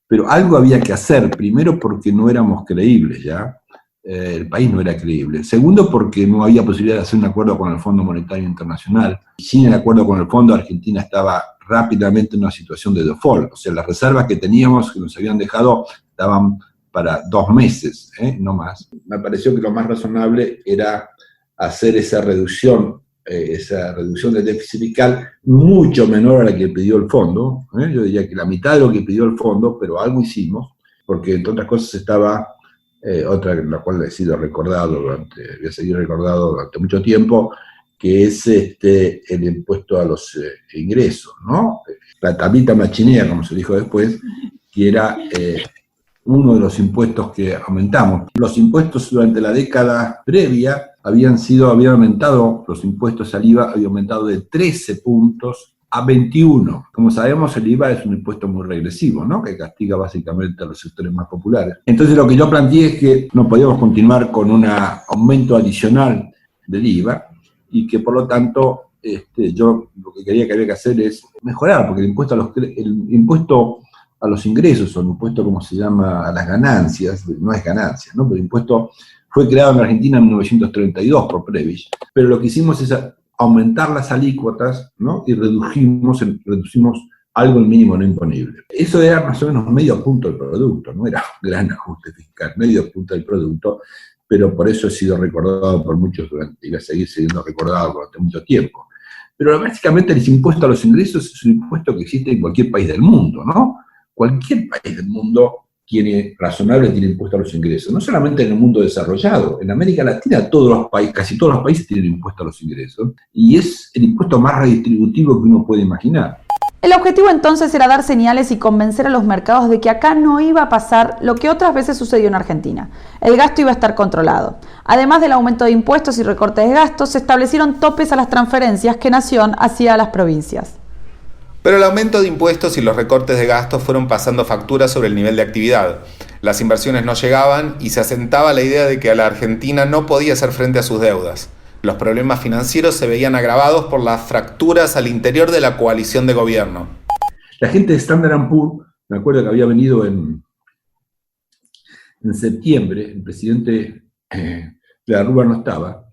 pero algo había que hacer. Primero, porque no éramos creíbles ya. El país no era creíble. Segundo, porque no había posibilidad de hacer un acuerdo con el Fondo Monetario Internacional. Sin el acuerdo con el Fondo, Argentina estaba rápidamente en una situación de default. O sea, las reservas que teníamos, que nos habían dejado, daban para 2 meses, no más. Me pareció que lo más razonable era hacer esa reducción del déficit fiscal mucho menor a la que pidió el Fondo. Yo diría que la mitad de lo que pidió el Fondo, pero algo hicimos, porque entre otras cosas estaba otra en la cual he sido recordado voy a seguir recordado durante mucho tiempo, que es el impuesto a los ingresos, ¿no? La tablita machinea, como se dijo después, que era uno de los impuestos que aumentamos. Los impuestos durante la década previa habían aumentado, los impuestos al IVA habían aumentado de 13 puntos a 21. Como sabemos, el IVA es un impuesto muy regresivo, ¿no? Que castiga básicamente a los sectores más populares. Entonces lo que yo planteé es que no podíamos continuar con un aumento adicional del IVA y que por lo tanto yo lo que quería que había que hacer es mejorar, porque el impuesto a los ingresos, o el impuesto como se llama a las ganancias, no es ganancia, ¿no? Pero el impuesto fue creado en Argentina en 1932 por Prebisch, pero lo que hicimos es aumentar las alícuotas, ¿no? Y reducimos algo el mínimo no imponible. Eso era más o menos medio punto del producto, no era un gran ajuste fiscal, medio punto del producto, pero por eso he sido recordado por muchos y va a seguir siendo recordado durante mucho tiempo. Pero básicamente el impuesto a los ingresos es un impuesto que existe en cualquier país del mundo, ¿no? Cualquier país del mundo tiene impuesto a los ingresos, no solamente en el mundo desarrollado, en América Latina casi todos los países tienen impuesto a los ingresos, y es el impuesto más redistributivo que uno puede imaginar. El objetivo entonces era dar señales y convencer a los mercados de que acá no iba a pasar lo que otras veces sucedió en Argentina. El gasto iba a estar controlado. Además del aumento de impuestos y recortes de gastos, se establecieron topes a las transferencias que Nación hacía a las provincias. Pero el aumento de impuestos y los recortes de gastos fueron pasando facturas sobre el nivel de actividad. Las inversiones no llegaban y se asentaba la idea de que la Argentina no podía hacer frente a sus deudas. Los problemas financieros se veían agravados por las fracturas al interior de la coalición de gobierno. La gente de Standard & Poor's, me acuerdo que había venido en septiembre, el presidente de la Rúa no estaba,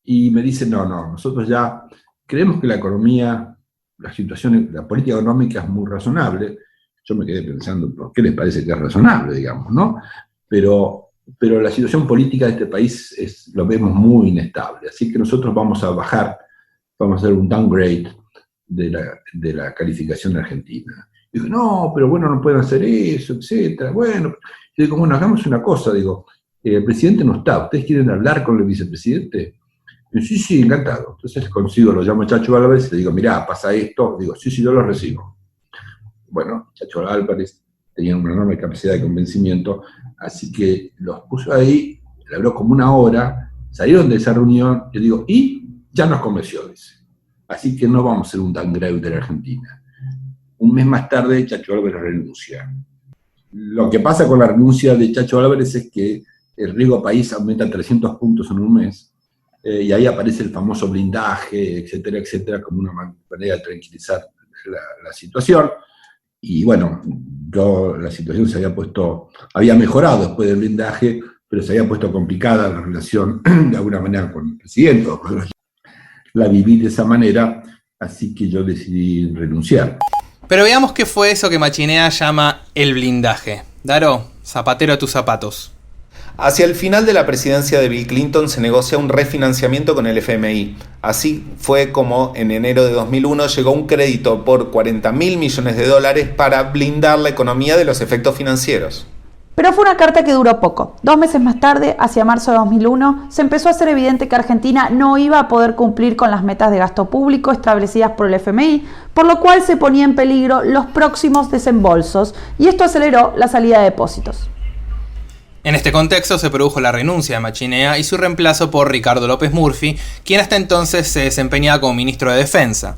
y me dice, no, nosotros ya creemos que la economía, la política económica es muy razonable. Yo me quedé pensando, ¿por qué les parece que es razonable, digamos, no? Pero la situación política de este país lo vemos muy inestable, así que nosotros vamos a bajar, vamos a hacer un downgrade de la calificación de Argentina. Y digo, no, pero bueno, no pueden hacer eso, etcétera. Bueno, yo digo, bueno, hagamos una cosa, digo, el presidente no está, ¿ustedes quieren hablar con el vicepresidente? Y sí, encantado. Entonces lo llamo a Chacho Álvarez y le digo, mirá, pasa esto. Digo, sí, yo lo recibo. Bueno, Chacho Álvarez tenía una enorme capacidad de convencimiento, así que los puso ahí, le habló como 1 hora, salieron de esa reunión, yo digo, y ya nos convenció, dice. Así que no vamos a hacer un downgrade de la Argentina. Un mes más tarde, Chacho Álvarez renuncia. Lo que pasa con la renuncia de Chacho Álvarez es que el riesgo país aumenta 300 puntos en un mes, y ahí aparece el famoso blindaje, etcétera, etcétera, como una manera de tranquilizar la situación. Y bueno, la situación había mejorado después del blindaje, pero se había puesto complicada la relación de alguna manera con el presidente. La viví de esa manera, así que yo decidí renunciar. Pero veamos qué fue eso que Machinea llama el blindaje. Daro, zapatero a tus zapatos. Hacia el final de la presidencia de Bill Clinton se negocia un refinanciamiento con el FMI. Así fue como en enero de 2001 llegó un crédito por $40.000 millones para blindar la economía de los efectos financieros. Pero fue una carta que duró poco. 2 meses más tarde, hacia marzo de 2001, se empezó a hacer evidente que Argentina no iba a poder cumplir con las metas de gasto público establecidas por el FMI, por lo cual se ponía en peligro los próximos desembolsos, y esto aceleró la salida de depósitos. En este contexto se produjo la renuncia de Machinea y su reemplazo por Ricardo López Murphy, quien hasta entonces se desempeñaba como ministro de Defensa.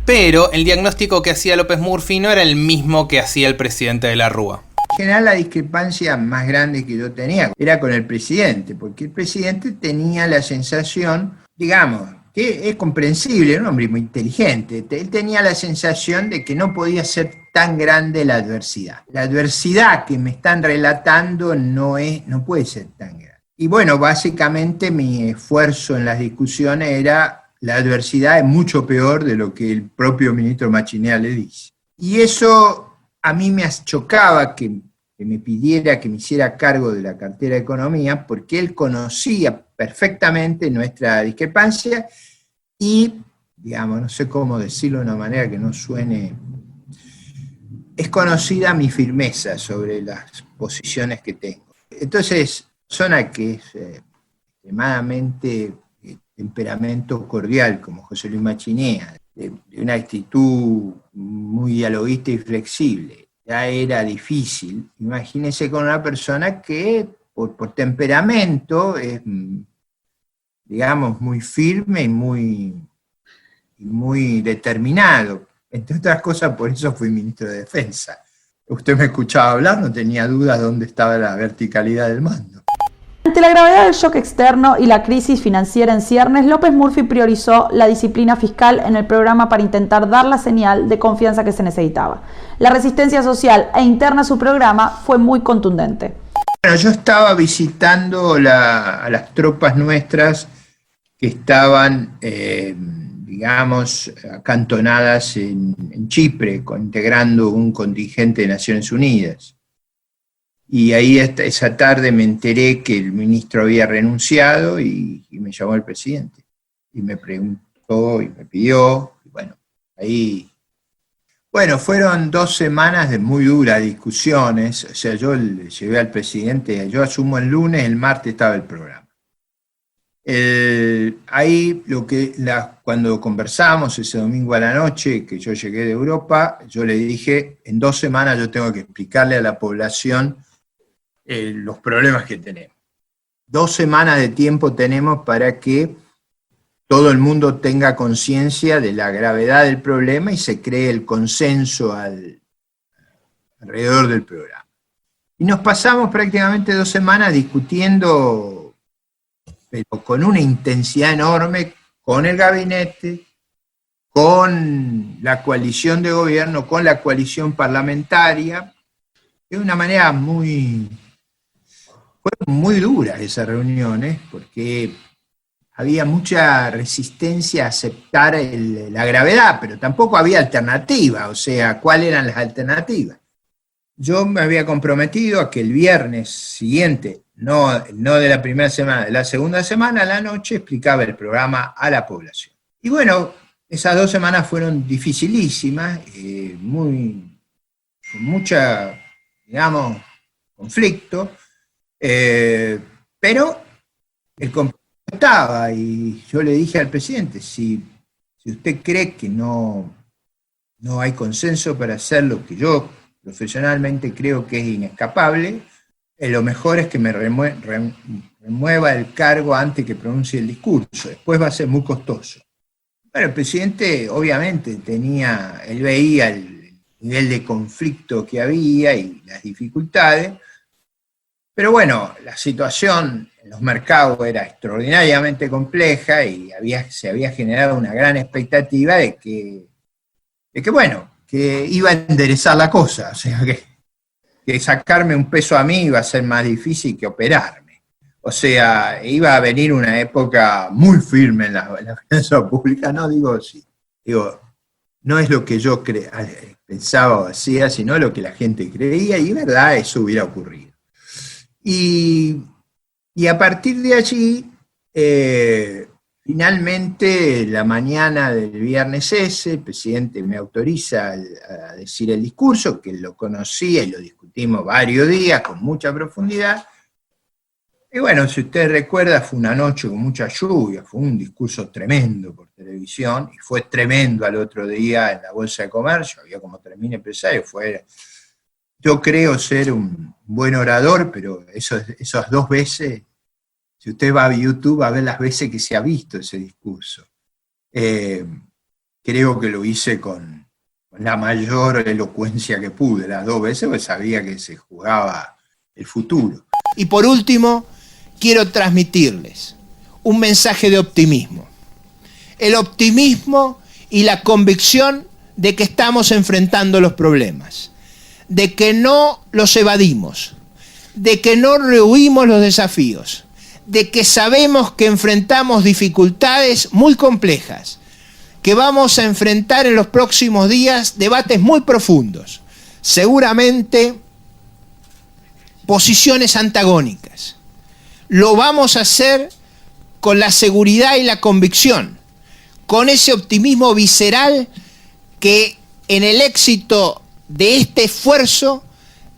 Pero el diagnóstico que hacía López Murphy no era el mismo que hacía el presidente de la Rúa. En general, la discrepancia más grande que yo tenía era con el presidente, porque el presidente tenía la sensación, digamos, que es comprensible, un hombre muy inteligente, él tenía la sensación de que no podía ser tan grande la adversidad. La adversidad que me están relatando no puede ser tan grande. Y bueno, básicamente mi esfuerzo en las discusiones era: la adversidad es mucho peor de lo que el propio ministro Machinea le dice. Y eso a mí me chocaba que me pidiera que me hiciera cargo de la cartera de Economía, porque él conocía perfectamente nuestra discrepancia y, digamos, no sé cómo decirlo de una manera que no suene, es conocida mi firmeza sobre las posiciones que tengo. Entonces, persona que es extremadamente temperamento cordial, como José Luis Machinea, de una actitud muy dialoguista y flexible, ya era difícil. Imagínense con una persona que por temperamento es, digamos, muy firme y muy determinado. Entre otras cosas, por eso fui ministro de Defensa. Usted me escuchaba hablar, no tenía dudas de dónde estaba la verticalidad del mando. Ante la gravedad del shock externo y la crisis financiera en ciernes, López Murphy priorizó la disciplina fiscal en el programa para intentar dar la señal de confianza que se necesitaba. La resistencia social e interna a su programa fue muy contundente. Bueno, yo estaba visitando a las tropas nuestras que estaban, digamos, acantonadas en Chipre, integrando un contingente de Naciones Unidas. Y ahí esa tarde me enteré que el ministro había renunciado y me llamó el presidente. Y me preguntó y me pidió. Y bueno, ahí... Bueno, fueron 2 semanas de muy duras discusiones. O sea, yo le llevé al presidente, yo asumo el lunes, el martes estaba el programa. Ahí cuando conversamos ese domingo a la noche, que yo llegué de Europa, yo le dije, en 2 semanas yo tengo que explicarle a la población los problemas que tenemos. 2 semanas de tiempo tenemos para que todo el mundo tenga conciencia de la gravedad del problema y se cree el consenso alrededor del programa. Y nos pasamos prácticamente 2 semanas discutiendo, pero con una intensidad enorme, con el gabinete, con la coalición de gobierno, con la coalición parlamentaria, de una manera fueron muy duras esas reuniones, porque había mucha resistencia a aceptar la gravedad, pero tampoco había alternativa, o sea, ¿cuáles eran las alternativas? Yo me había comprometido a que el viernes siguiente, no de la primera semana, de la segunda semana, a la noche, explicaba el programa a la población. Y bueno, esas 2 semanas fueron dificilísimas, con mucha, digamos, conflicto, pero el compromiso estaba, y yo le dije al presidente, si usted cree que no hay consenso para hacer lo que yo profesionalmente creo que es inescapable, lo mejor es que me remueva el cargo antes que pronuncie el discurso, después va a ser muy costoso. Bueno, el presidente obviamente él veía el nivel de conflicto que había y las dificultades, pero bueno, la situación en los mercados era extraordinariamente compleja y se había generado una gran expectativa de que iba a enderezar la cosa, o sea, que sacarme un peso a mí iba a ser más difícil que operarme. O sea, iba a venir una época muy firme en la finanza pública, no digo no es lo que yo pensaba o hacía, sino lo que la gente creía, y verdad, eso hubiera ocurrido. Y a partir de allí, finalmente, la mañana del viernes el presidente me autoriza a decir el discurso, que lo conocía y lo discutimos varios días con mucha profundidad. Y bueno, si usted recuerda, fue una noche con mucha lluvia, fue un discurso tremendo por televisión, y fue tremendo al otro día en la Bolsa de Comercio, había como 3.000 empresarios, yo creo ser un buen orador, pero esas 2 veces, si usted va a YouTube va a ver las veces que se ha visto ese discurso. Creo que lo hice con la mayor elocuencia que pude, las 2 veces, pues sabía que se jugaba el futuro. Y por último, quiero transmitirles un mensaje de optimismo. El optimismo y la convicción de que estamos enfrentando los problemas, de que no los evadimos, de que no rehuimos los desafíos, de que sabemos que enfrentamos dificultades muy complejas, que vamos a enfrentar en los próximos días debates muy profundos, seguramente posiciones antagónicas. Lo vamos a hacer con la seguridad y la convicción, con ese optimismo visceral que en el éxito de este esfuerzo,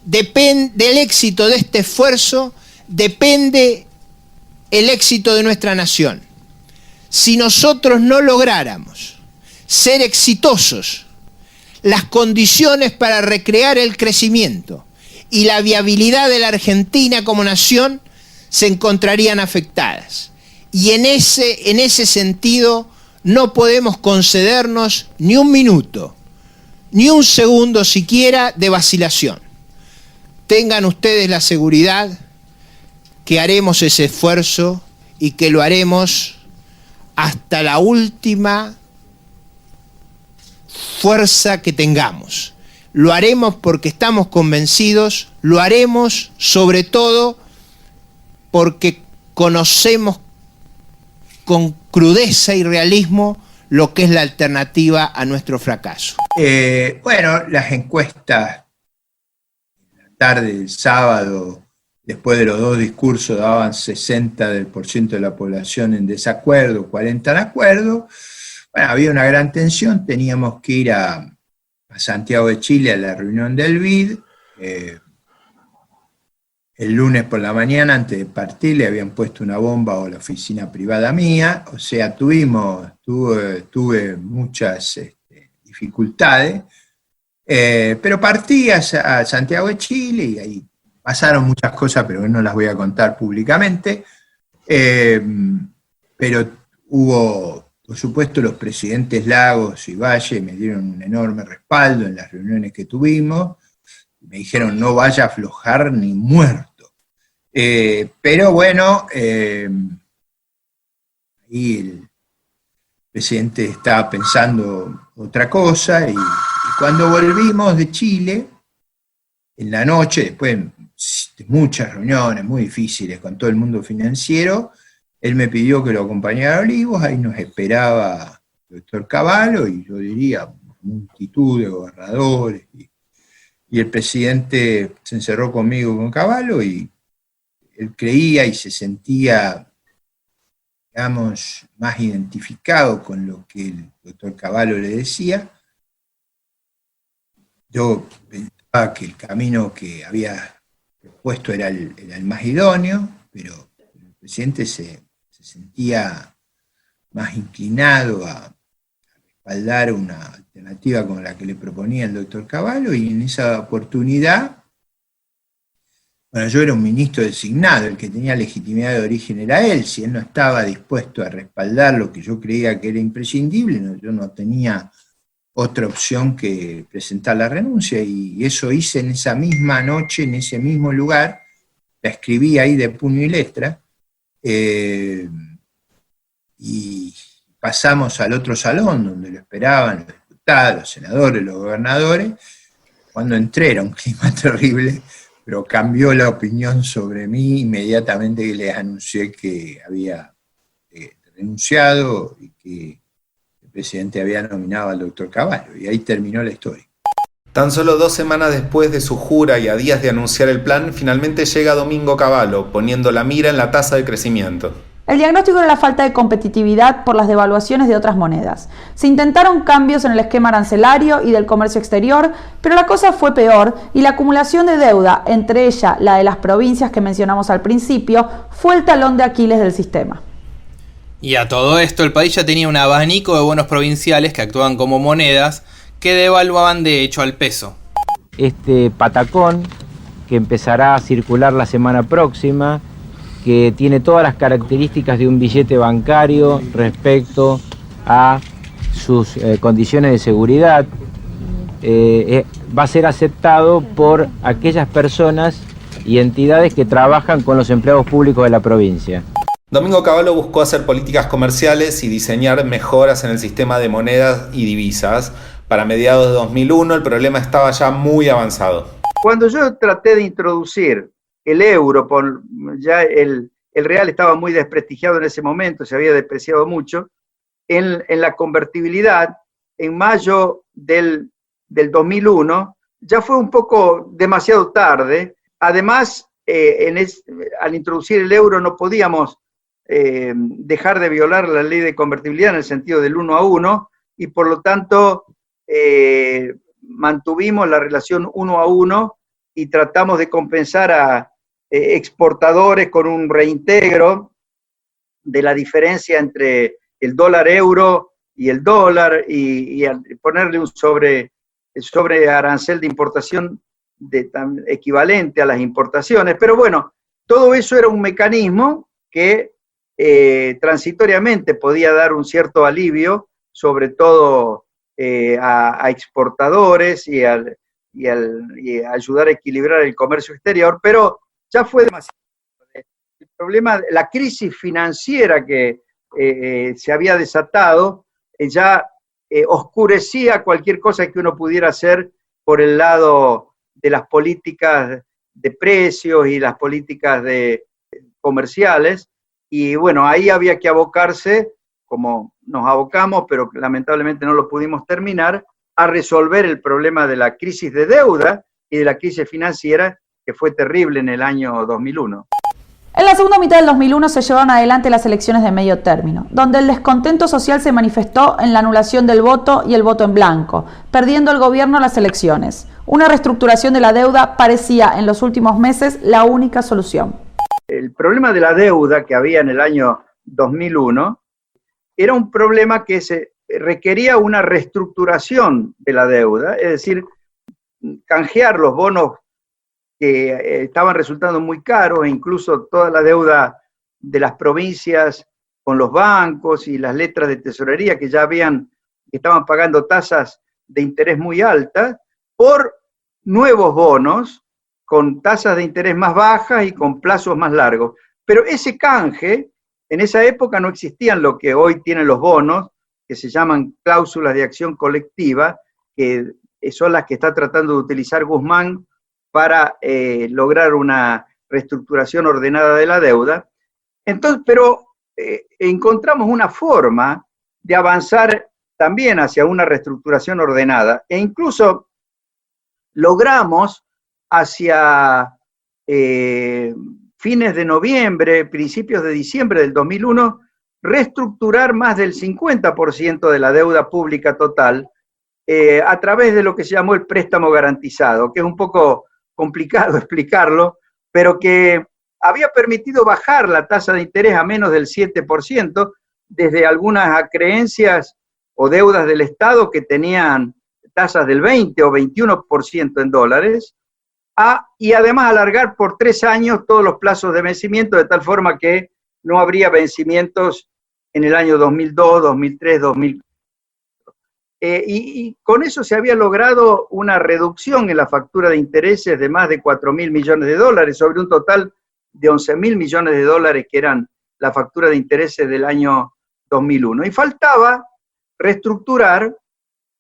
del éxito de este esfuerzo, depende el éxito de nuestra nación. Si nosotros no lográramos ser exitosos, las condiciones para recrear el crecimiento y la viabilidad de la Argentina como nación se encontrarían afectadas. Y en ese sentido no podemos concedernos ni un minuto, ni un segundo siquiera de vacilación. Tengan ustedes la seguridad que haremos ese esfuerzo y que lo haremos hasta la última fuerza que tengamos. Lo haremos porque estamos convencidos, lo haremos sobre todo porque conocemos con crudeza y realismo lo que es la alternativa a nuestro fracaso. Bueno, las encuestas, la tarde del sábado, después de los 2 discursos, daban 60% de la población en desacuerdo, 40% en acuerdo. Bueno, había una gran tensión, teníamos que ir a Santiago de Chile a la reunión del BID. El lunes por la mañana, antes de partir, le habían puesto una bomba a la oficina privada mía, o sea, tuve muchas dificultades, pero partí a Santiago de Chile y ahí pasaron muchas cosas, pero no las voy a contar públicamente, pero hubo, por supuesto, los presidentes Lagos y Valle me dieron un enorme respaldo en las reuniones que tuvimos. Me dijeron, no vaya a aflojar ni muerto. Pero bueno, ahí el presidente estaba pensando otra cosa, y cuando volvimos de Chile, en la noche, después de muchas reuniones muy difíciles con todo el mundo financiero, él me pidió que lo acompañara a Olivos, ahí nos esperaba el doctor Cavallo, y yo diría, multitud de gobernadores, y el presidente se encerró conmigo con Cavallo, y él creía y se sentía, digamos, más identificado con lo que el doctor Cavallo le decía. Yo pensaba que el camino que había puesto era el más idóneo, pero el presidente se sentía más inclinado a respaldar una alternativa como la que le proponía el doctor Cavallo, y en esa oportunidad, bueno, yo era un ministro designado, el que tenía legitimidad de origen era él. Si él no estaba dispuesto a respaldar lo que yo creía que era imprescindible, yo no tenía otra opción que presentar la renuncia, y eso hice en esa misma noche, en ese mismo lugar, la escribí ahí de puño y letra, y pasamos al otro salón donde lo esperaban los diputados, los senadores, los gobernadores. Cuando entré era un clima terrible, pero cambió la opinión sobre mí inmediatamente que les anuncié que había renunciado y que el presidente había nominado al doctor Cavallo, y ahí terminó la historia. Tan solo 2 semanas después de su jura y a días de anunciar el plan, finalmente llega Domingo Cavallo, poniendo la mira en la tasa de crecimiento. El diagnóstico era la falta de competitividad por las devaluaciones de otras monedas. Se intentaron cambios en el esquema arancelario y del comercio exterior, pero la cosa fue peor y la acumulación de deuda, entre ella la de las provincias que mencionamos al principio, fue el talón de Aquiles del sistema. Y a todo esto el país ya tenía un abanico de bonos provinciales que actuaban como monedas que devaluaban de hecho al peso. Este patacón que empezará a circular la semana próxima, que tiene todas las características de un billete bancario respecto a sus condiciones de seguridad, va a ser aceptado por aquellas personas y entidades que trabajan con los empleados públicos de la provincia. Domingo Cavallo buscó hacer políticas comerciales y diseñar mejoras en el sistema de monedas y divisas. Para mediados de 2001 el problema estaba ya muy avanzado. Cuando yo traté de introducir el euro, ya el real estaba muy desprestigiado en ese momento, se había depreciado mucho, en la convertibilidad, en mayo del 2001, ya fue un poco demasiado tarde. Además, al introducir el euro no podíamos dejar de violar la ley de convertibilidad en el sentido del 1 a 1, y por lo tanto mantuvimos la relación 1 a 1 y tratamos de compensar a exportadores con un reintegro de la diferencia entre el dólar euro y el dólar y ponerle un sobre arancel de importación equivalente a las importaciones. Pero bueno, todo eso era un mecanismo que transitoriamente podía dar un cierto alivio, sobre todo a exportadores y ayudar a equilibrar el comercio exterior, pero ya fue demasiado. El problema, la crisis financiera que se había desatado, ya oscurecía cualquier cosa que uno pudiera hacer por el lado de las políticas de precios y las políticas comerciales, y bueno, ahí había que abocarse, como nos abocamos, pero lamentablemente no lo pudimos terminar, a resolver el problema de la crisis de deuda y de la crisis financiera, que fue terrible en el año 2001. En la segunda mitad del 2001 se llevaron adelante las elecciones de medio término, donde el descontento social se manifestó en la anulación del voto y el voto en blanco, perdiendo el gobierno las elecciones. Una reestructuración de la deuda parecía en los últimos meses la única solución. El problema de la deuda que había en el año 2001 era un problema que requería una reestructuración de la deuda, es decir, canjear los bonos que estaban resultando muy caros, e incluso toda la deuda de las provincias con los bancos y las letras de tesorería que estaban pagando tasas de interés muy altas, por nuevos bonos con tasas de interés más bajas y con plazos más largos. Pero ese canje, en esa época no existían lo que hoy tienen los bonos, que se llaman cláusulas de acción colectiva, que son las que está tratando de utilizar Guzmán para lograr una reestructuración ordenada de la deuda. Entonces, pero encontramos una forma de avanzar también hacia una reestructuración ordenada, e incluso logramos hacia fines de noviembre, principios de diciembre del 2001, reestructurar más del 50% de la deuda pública total a través de lo que se llamó el préstamo garantizado, que es un poco complicado explicarlo, pero que había permitido bajar la tasa de interés a menos del 7%, desde algunas creencias o deudas del Estado que tenían tasas del 20 o 21% en dólares, y además alargar por 3 años todos los plazos de vencimiento, de tal forma que no habría vencimientos en el año 2002, 2003, 2004. Y con eso se había logrado una reducción en la factura de intereses de más de 4.000 millones de dólares, sobre un total de 11.000 millones de dólares que eran la factura de intereses del año 2001. Y faltaba reestructurar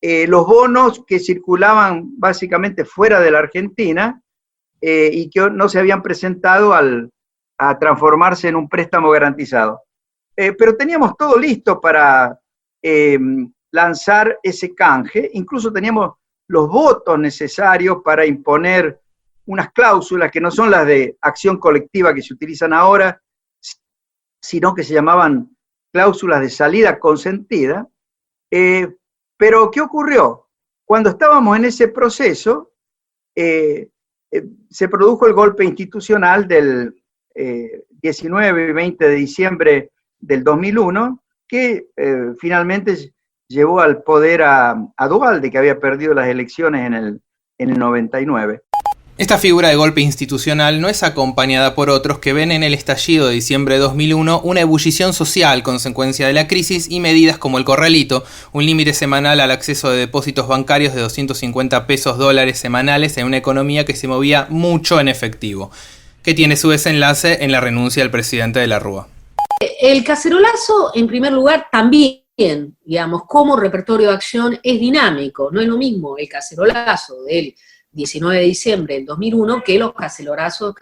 los bonos que circulaban básicamente fuera de la Argentina y que no se habían presentado a transformarse en un préstamo garantizado. Pero teníamos todo listo para lanzar ese canje, incluso teníamos los votos necesarios para imponer unas cláusulas que no son las de acción colectiva que se utilizan ahora, sino que se llamaban cláusulas de salida consentida. Pero, ¿qué ocurrió? Cuando estábamos en ese proceso, se produjo el golpe institucional del 19 y 20 de diciembre del 2001, que finalmente llevó al poder a Duhalde, que había perdido las elecciones en el 99. Esta figura de golpe institucional no es acompañada por otros que ven en el estallido de diciembre de 2001 una ebullición social consecuencia de la crisis y medidas como el corralito, un límite semanal al acceso de depósitos bancarios de 250 pesos dólares semanales en una economía que se movía mucho en efectivo, que tiene su desenlace en la renuncia del presidente de la Rúa. El cacerolazo, en primer lugar, también, digamos, como repertorio de acción es dinámico. No es lo mismo el cacerolazo del 19 de diciembre del 2001 que los cacerolazos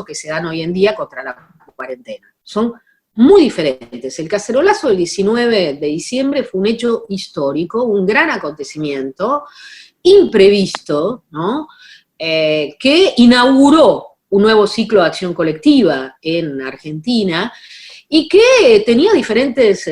que se dan hoy en día contra la cuarentena. Son muy diferentes. El cacerolazo del 19 de diciembre fue un hecho histórico, un gran acontecimiento, imprevisto, ¿no? Que inauguró un nuevo ciclo de acción colectiva en Argentina y que tenía diferentes,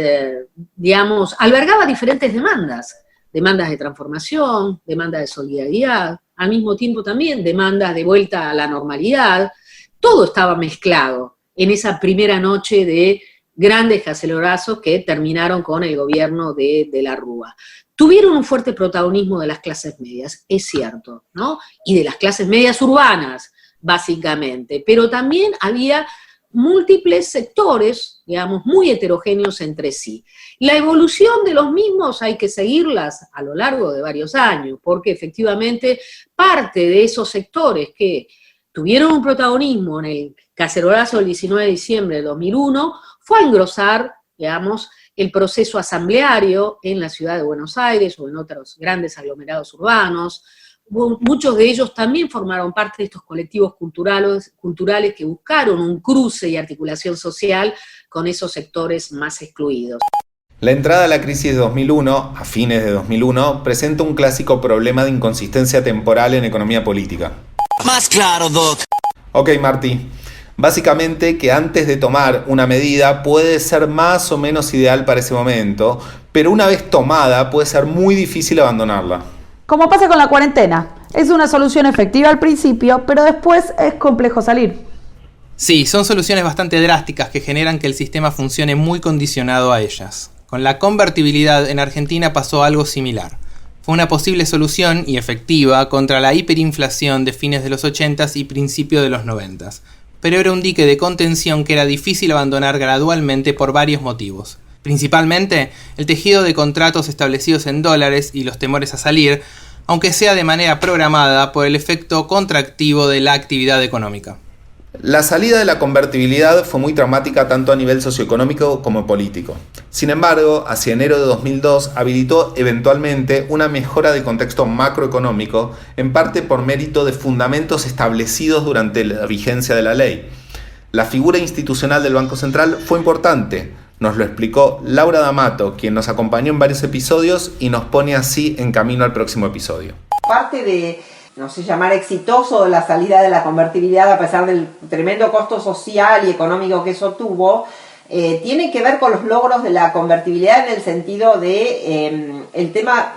albergaba diferentes demandas de transformación, demandas de solidaridad, al mismo tiempo también demandas de vuelta a la normalidad. Todo estaba mezclado en esa primera noche de grandes cacerolazos que terminaron con el gobierno de la Rúa. Tuvieron un fuerte protagonismo de las clases medias, es cierto, ¿no? Y de las clases medias urbanas, básicamente, pero también había múltiples sectores, digamos, muy heterogéneos entre sí. La evolución de los mismos hay que seguirlas a lo largo de varios años, porque efectivamente parte de esos sectores que tuvieron un protagonismo en el cacerolazo del 19 de diciembre de 2001 fue a engrosar, digamos, el proceso asambleario en la ciudad de Buenos Aires o en otros grandes aglomerados urbanos. Muchos de ellos también formaron parte de estos colectivos culturales que buscaron un cruce y articulación social con esos sectores más excluidos. La entrada a la crisis de 2001, a fines de 2001, presenta un clásico problema de inconsistencia temporal en economía política. Más claro, Doc. Ok, Martí. Básicamente que antes de tomar una medida puede ser más o menos ideal para ese momento, pero una vez tomada puede ser muy difícil abandonarla. Como pasa con la cuarentena, es una solución efectiva al principio, pero después es complejo salir. Sí, son soluciones bastante drásticas que generan que el sistema funcione muy condicionado a ellas. Con la convertibilidad en Argentina pasó algo similar. Fue una posible solución y efectiva contra la hiperinflación de fines de los 80s y principios de los 90s, pero era un dique de contención que era difícil abandonar gradualmente por varios motivos. Principalmente, el tejido de contratos establecidos en dólares y los temores a salir, aunque sea de manera programada por el efecto contractivo de la actividad económica. La salida de la convertibilidad fue muy traumática tanto a nivel socioeconómico como político. Sin embargo, hacia enero de 2002 habilitó eventualmente una mejora del contexto macroeconómico, en parte por mérito de fundamentos establecidos durante la vigencia de la ley. La figura institucional del Banco Central fue importante. Nos lo explicó Laura D'Amato, quien nos acompañó en varios episodios y nos pone así en camino al próximo episodio. Parte de, no sé, llamar exitoso la salida de la convertibilidad a pesar del tremendo costo social y económico que eso tuvo, tiene que ver con los logros de la convertibilidad en el sentido de el tema,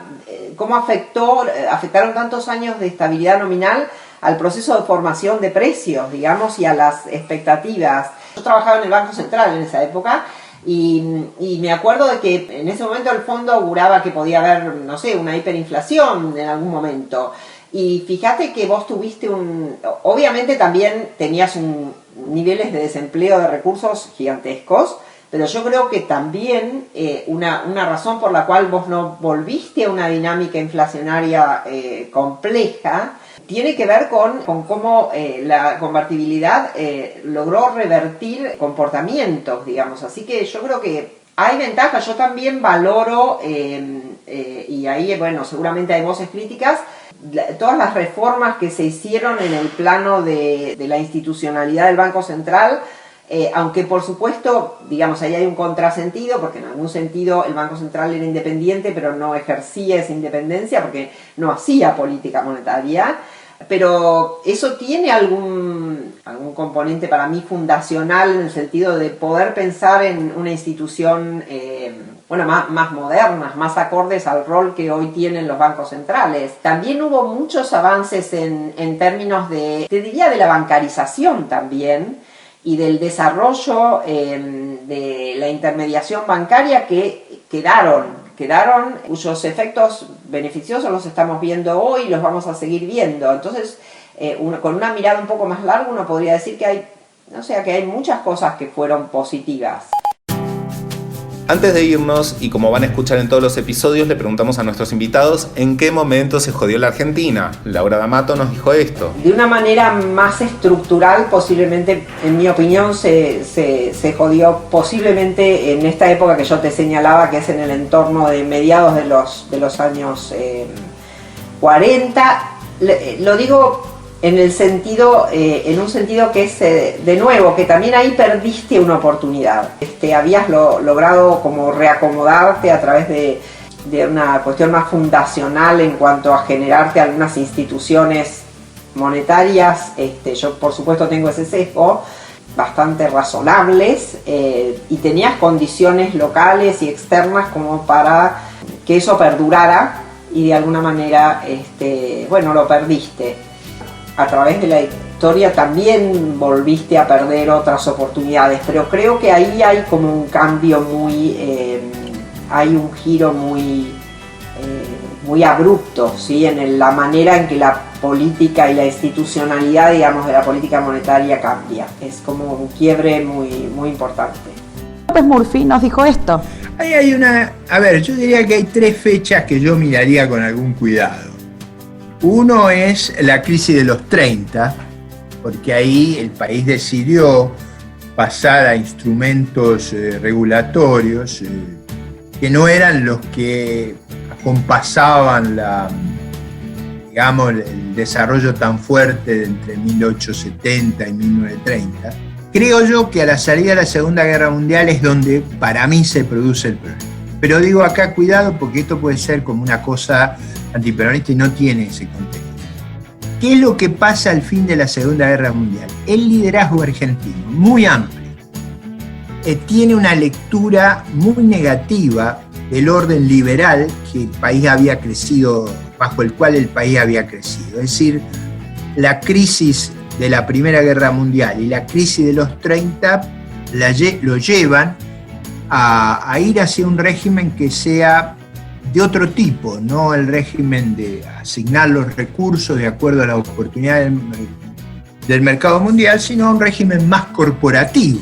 cómo afectaron tantos años de estabilidad nominal al proceso de formación de precios, digamos, y a las expectativas. Yo trabajaba en el Banco Central en esa época. Y me acuerdo de que en ese momento el fondo auguraba que podía haber, no sé, una hiperinflación en algún momento. Y fíjate que vos tuviste obviamente también tenías niveles de desempleo de recursos gigantescos, pero yo creo que también una razón por la cual vos no volviste a una dinámica inflacionaria compleja tiene que ver con cómo la convertibilidad logró revertir comportamientos, digamos. Así que yo creo que hay ventajas. Yo también valoro, y ahí, bueno, seguramente hay voces críticas, todas las reformas que se hicieron en el plano de la institucionalidad del Banco Central, aunque por supuesto, digamos, ahí hay un contrasentido, porque en algún sentido el Banco Central era independiente, pero no ejercía esa independencia porque no hacía política monetaria. Pero eso tiene algún componente para mí fundacional en el sentido de poder pensar en una institución más moderna, más acordes al rol que hoy tienen los bancos centrales. También hubo muchos avances en términos de la bancarización también, y del desarrollo de la intermediación bancaria que quedaron, cuyos efectos beneficiosos los estamos viendo hoy y los vamos a seguir viendo. Entonces, con una mirada un poco más larga, uno podría decir que hay muchas cosas que fueron positivas. Antes de irnos, y como van a escuchar en todos los episodios, le preguntamos a nuestros invitados en qué momento se jodió la Argentina. Laura D'Amato nos dijo esto. De una manera más estructural, posiblemente, en mi opinión, se jodió posiblemente en esta época que yo te señalaba, que es en el entorno de mediados de los años 40. Lo digo en un sentido que es, de nuevo, que también ahí perdiste una oportunidad. Habías logrado como reacomodarte a través de una cuestión más fundacional en cuanto a generarte algunas instituciones monetarias. Yo, por supuesto, tengo ese sesgo, bastante razonables, y tenías condiciones locales y externas como para que eso perdurara, y de alguna manera, lo perdiste. A través de la historia también volviste a perder otras oportunidades, pero creo que ahí hay como un cambio hay un giro muy abrupto, ¿sí? En la manera en que la política y la institucionalidad, digamos, de la política monetaria cambia. Es como un quiebre muy, muy importante. López Murphy nos dijo esto. Ahí hay yo diría que hay 3 fechas que yo miraría con algún cuidado. Uno es la crisis de los 30, porque ahí el país decidió pasar a instrumentos regulatorios que no eran los que acompasaban el desarrollo tan fuerte entre 1870 y 1930. Creo yo que a la salida de la Segunda Guerra Mundial es donde para mí se produce el problema. Pero digo acá cuidado, porque esto puede ser como una cosa antiperonista y no tiene ese contexto. ¿Qué es lo que pasa al fin de la Segunda Guerra Mundial? El liderazgo argentino, muy amplio, tiene una lectura muy negativa del orden liberal que el país había crecido, bajo el cual el país había crecido. Es decir, la crisis de la Primera Guerra Mundial y la crisis de los 30 lo llevan a ir hacia un régimen que sea de otro tipo, no el régimen de asignar los recursos de acuerdo a las oportunidades del mercado mundial, sino un régimen más corporativo,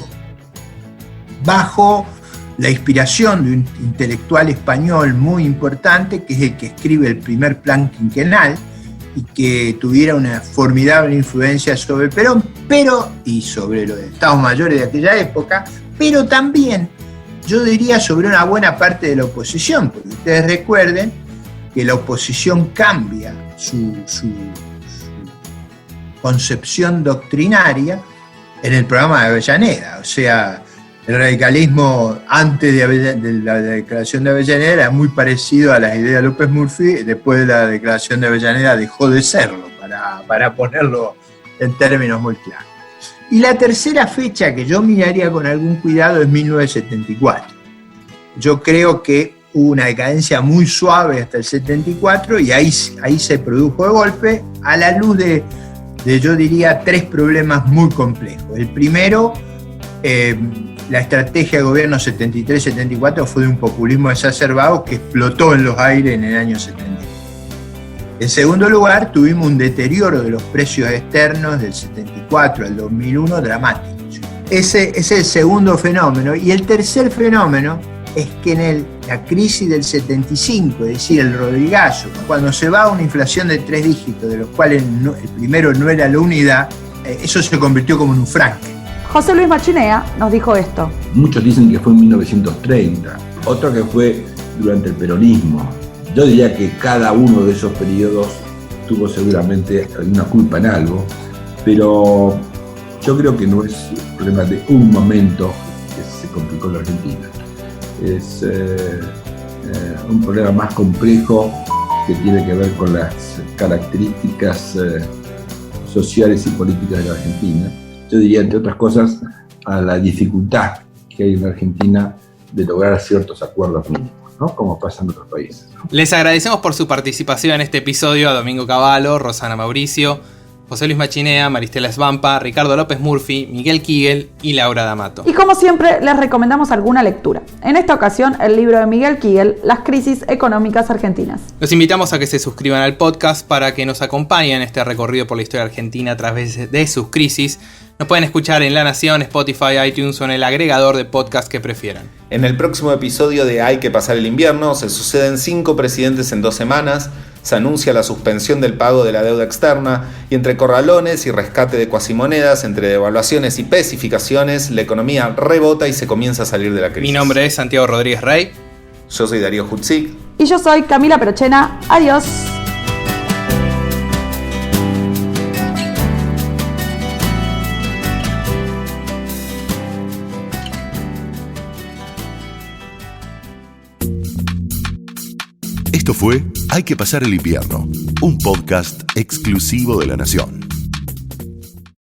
bajo la inspiración de un intelectual español muy importante, que es el que escribe el primer plan quinquenal y que tuviera una formidable influencia sobre Perón, y sobre los estados mayores de aquella época, pero también yo diría sobre una buena parte de la oposición, porque ustedes recuerden que la oposición cambia su concepción doctrinaria en el programa de Avellaneda. O sea, el radicalismo antes de la declaración de Avellaneda era muy parecido a las ideas de López Murphy. Después de la declaración de Avellaneda dejó de serlo, para ponerlo en términos muy claros. Y la tercera fecha que yo miraría con algún cuidado es 1974. Yo creo que hubo una decadencia muy suave hasta el 74 y ahí se produjo de golpe a la luz de yo diría 3 problemas muy complejos. El primero, la estrategia de gobierno 73-74 fue de un populismo exacerbado que explotó en los aires en el año 73. En segundo lugar, tuvimos un deterioro de los precios externos del 74 al 2001 dramático. Ese es el segundo fenómeno. Y el tercer fenómeno es que en la crisis del 75, es decir, el Rodrigazo, cuando se va a una inflación de 3 dígitos, de los cuales el primero no era la unidad, eso se convirtió como en un franque. José Luis Machinea nos dijo esto. Muchos dicen que fue en 1930, otro que fue durante el peronismo. Yo diría que cada uno de esos periodos tuvo seguramente alguna culpa en algo, pero yo creo que no es un problema de un momento que se complicó en la Argentina. Es un problema más complejo que tiene que ver con las características sociales y políticas de la Argentina. Yo diría, entre otras cosas, a la dificultad que hay en la Argentina de lograr ciertos acuerdos mínimos, ¿no? Como pasa en otros países. Les agradecemos por su participación en este episodio a Domingo Cavallo, Rosana Mauricio, José Luis Machinea, Maristela Svampa, Ricardo López Murphy, Miguel Kigel y Laura D'Amato. Y como siempre, les recomendamos alguna lectura. En esta ocasión, el libro de Miguel Kigel, Las crisis económicas argentinas. Los invitamos a que se suscriban al podcast para que nos acompañen en este recorrido por la historia argentina a través de sus crisis. Nos pueden escuchar en La Nación, Spotify, iTunes o en el agregador de podcast que prefieran. En el próximo episodio de Hay que pasar el invierno se suceden 5 presidentes en 2 semanas, se anuncia la suspensión del pago de la deuda externa y entre corralones y rescate de cuasimonedas, entre devaluaciones y pesificaciones, la economía rebota y se comienza a salir de la crisis. Mi nombre es Santiago Rodríguez Rey. Yo soy Darío Hutzik. Y yo soy Camila Perochena. Adiós. Esto fue Hay que pasar el invierno, un podcast exclusivo de La Nación.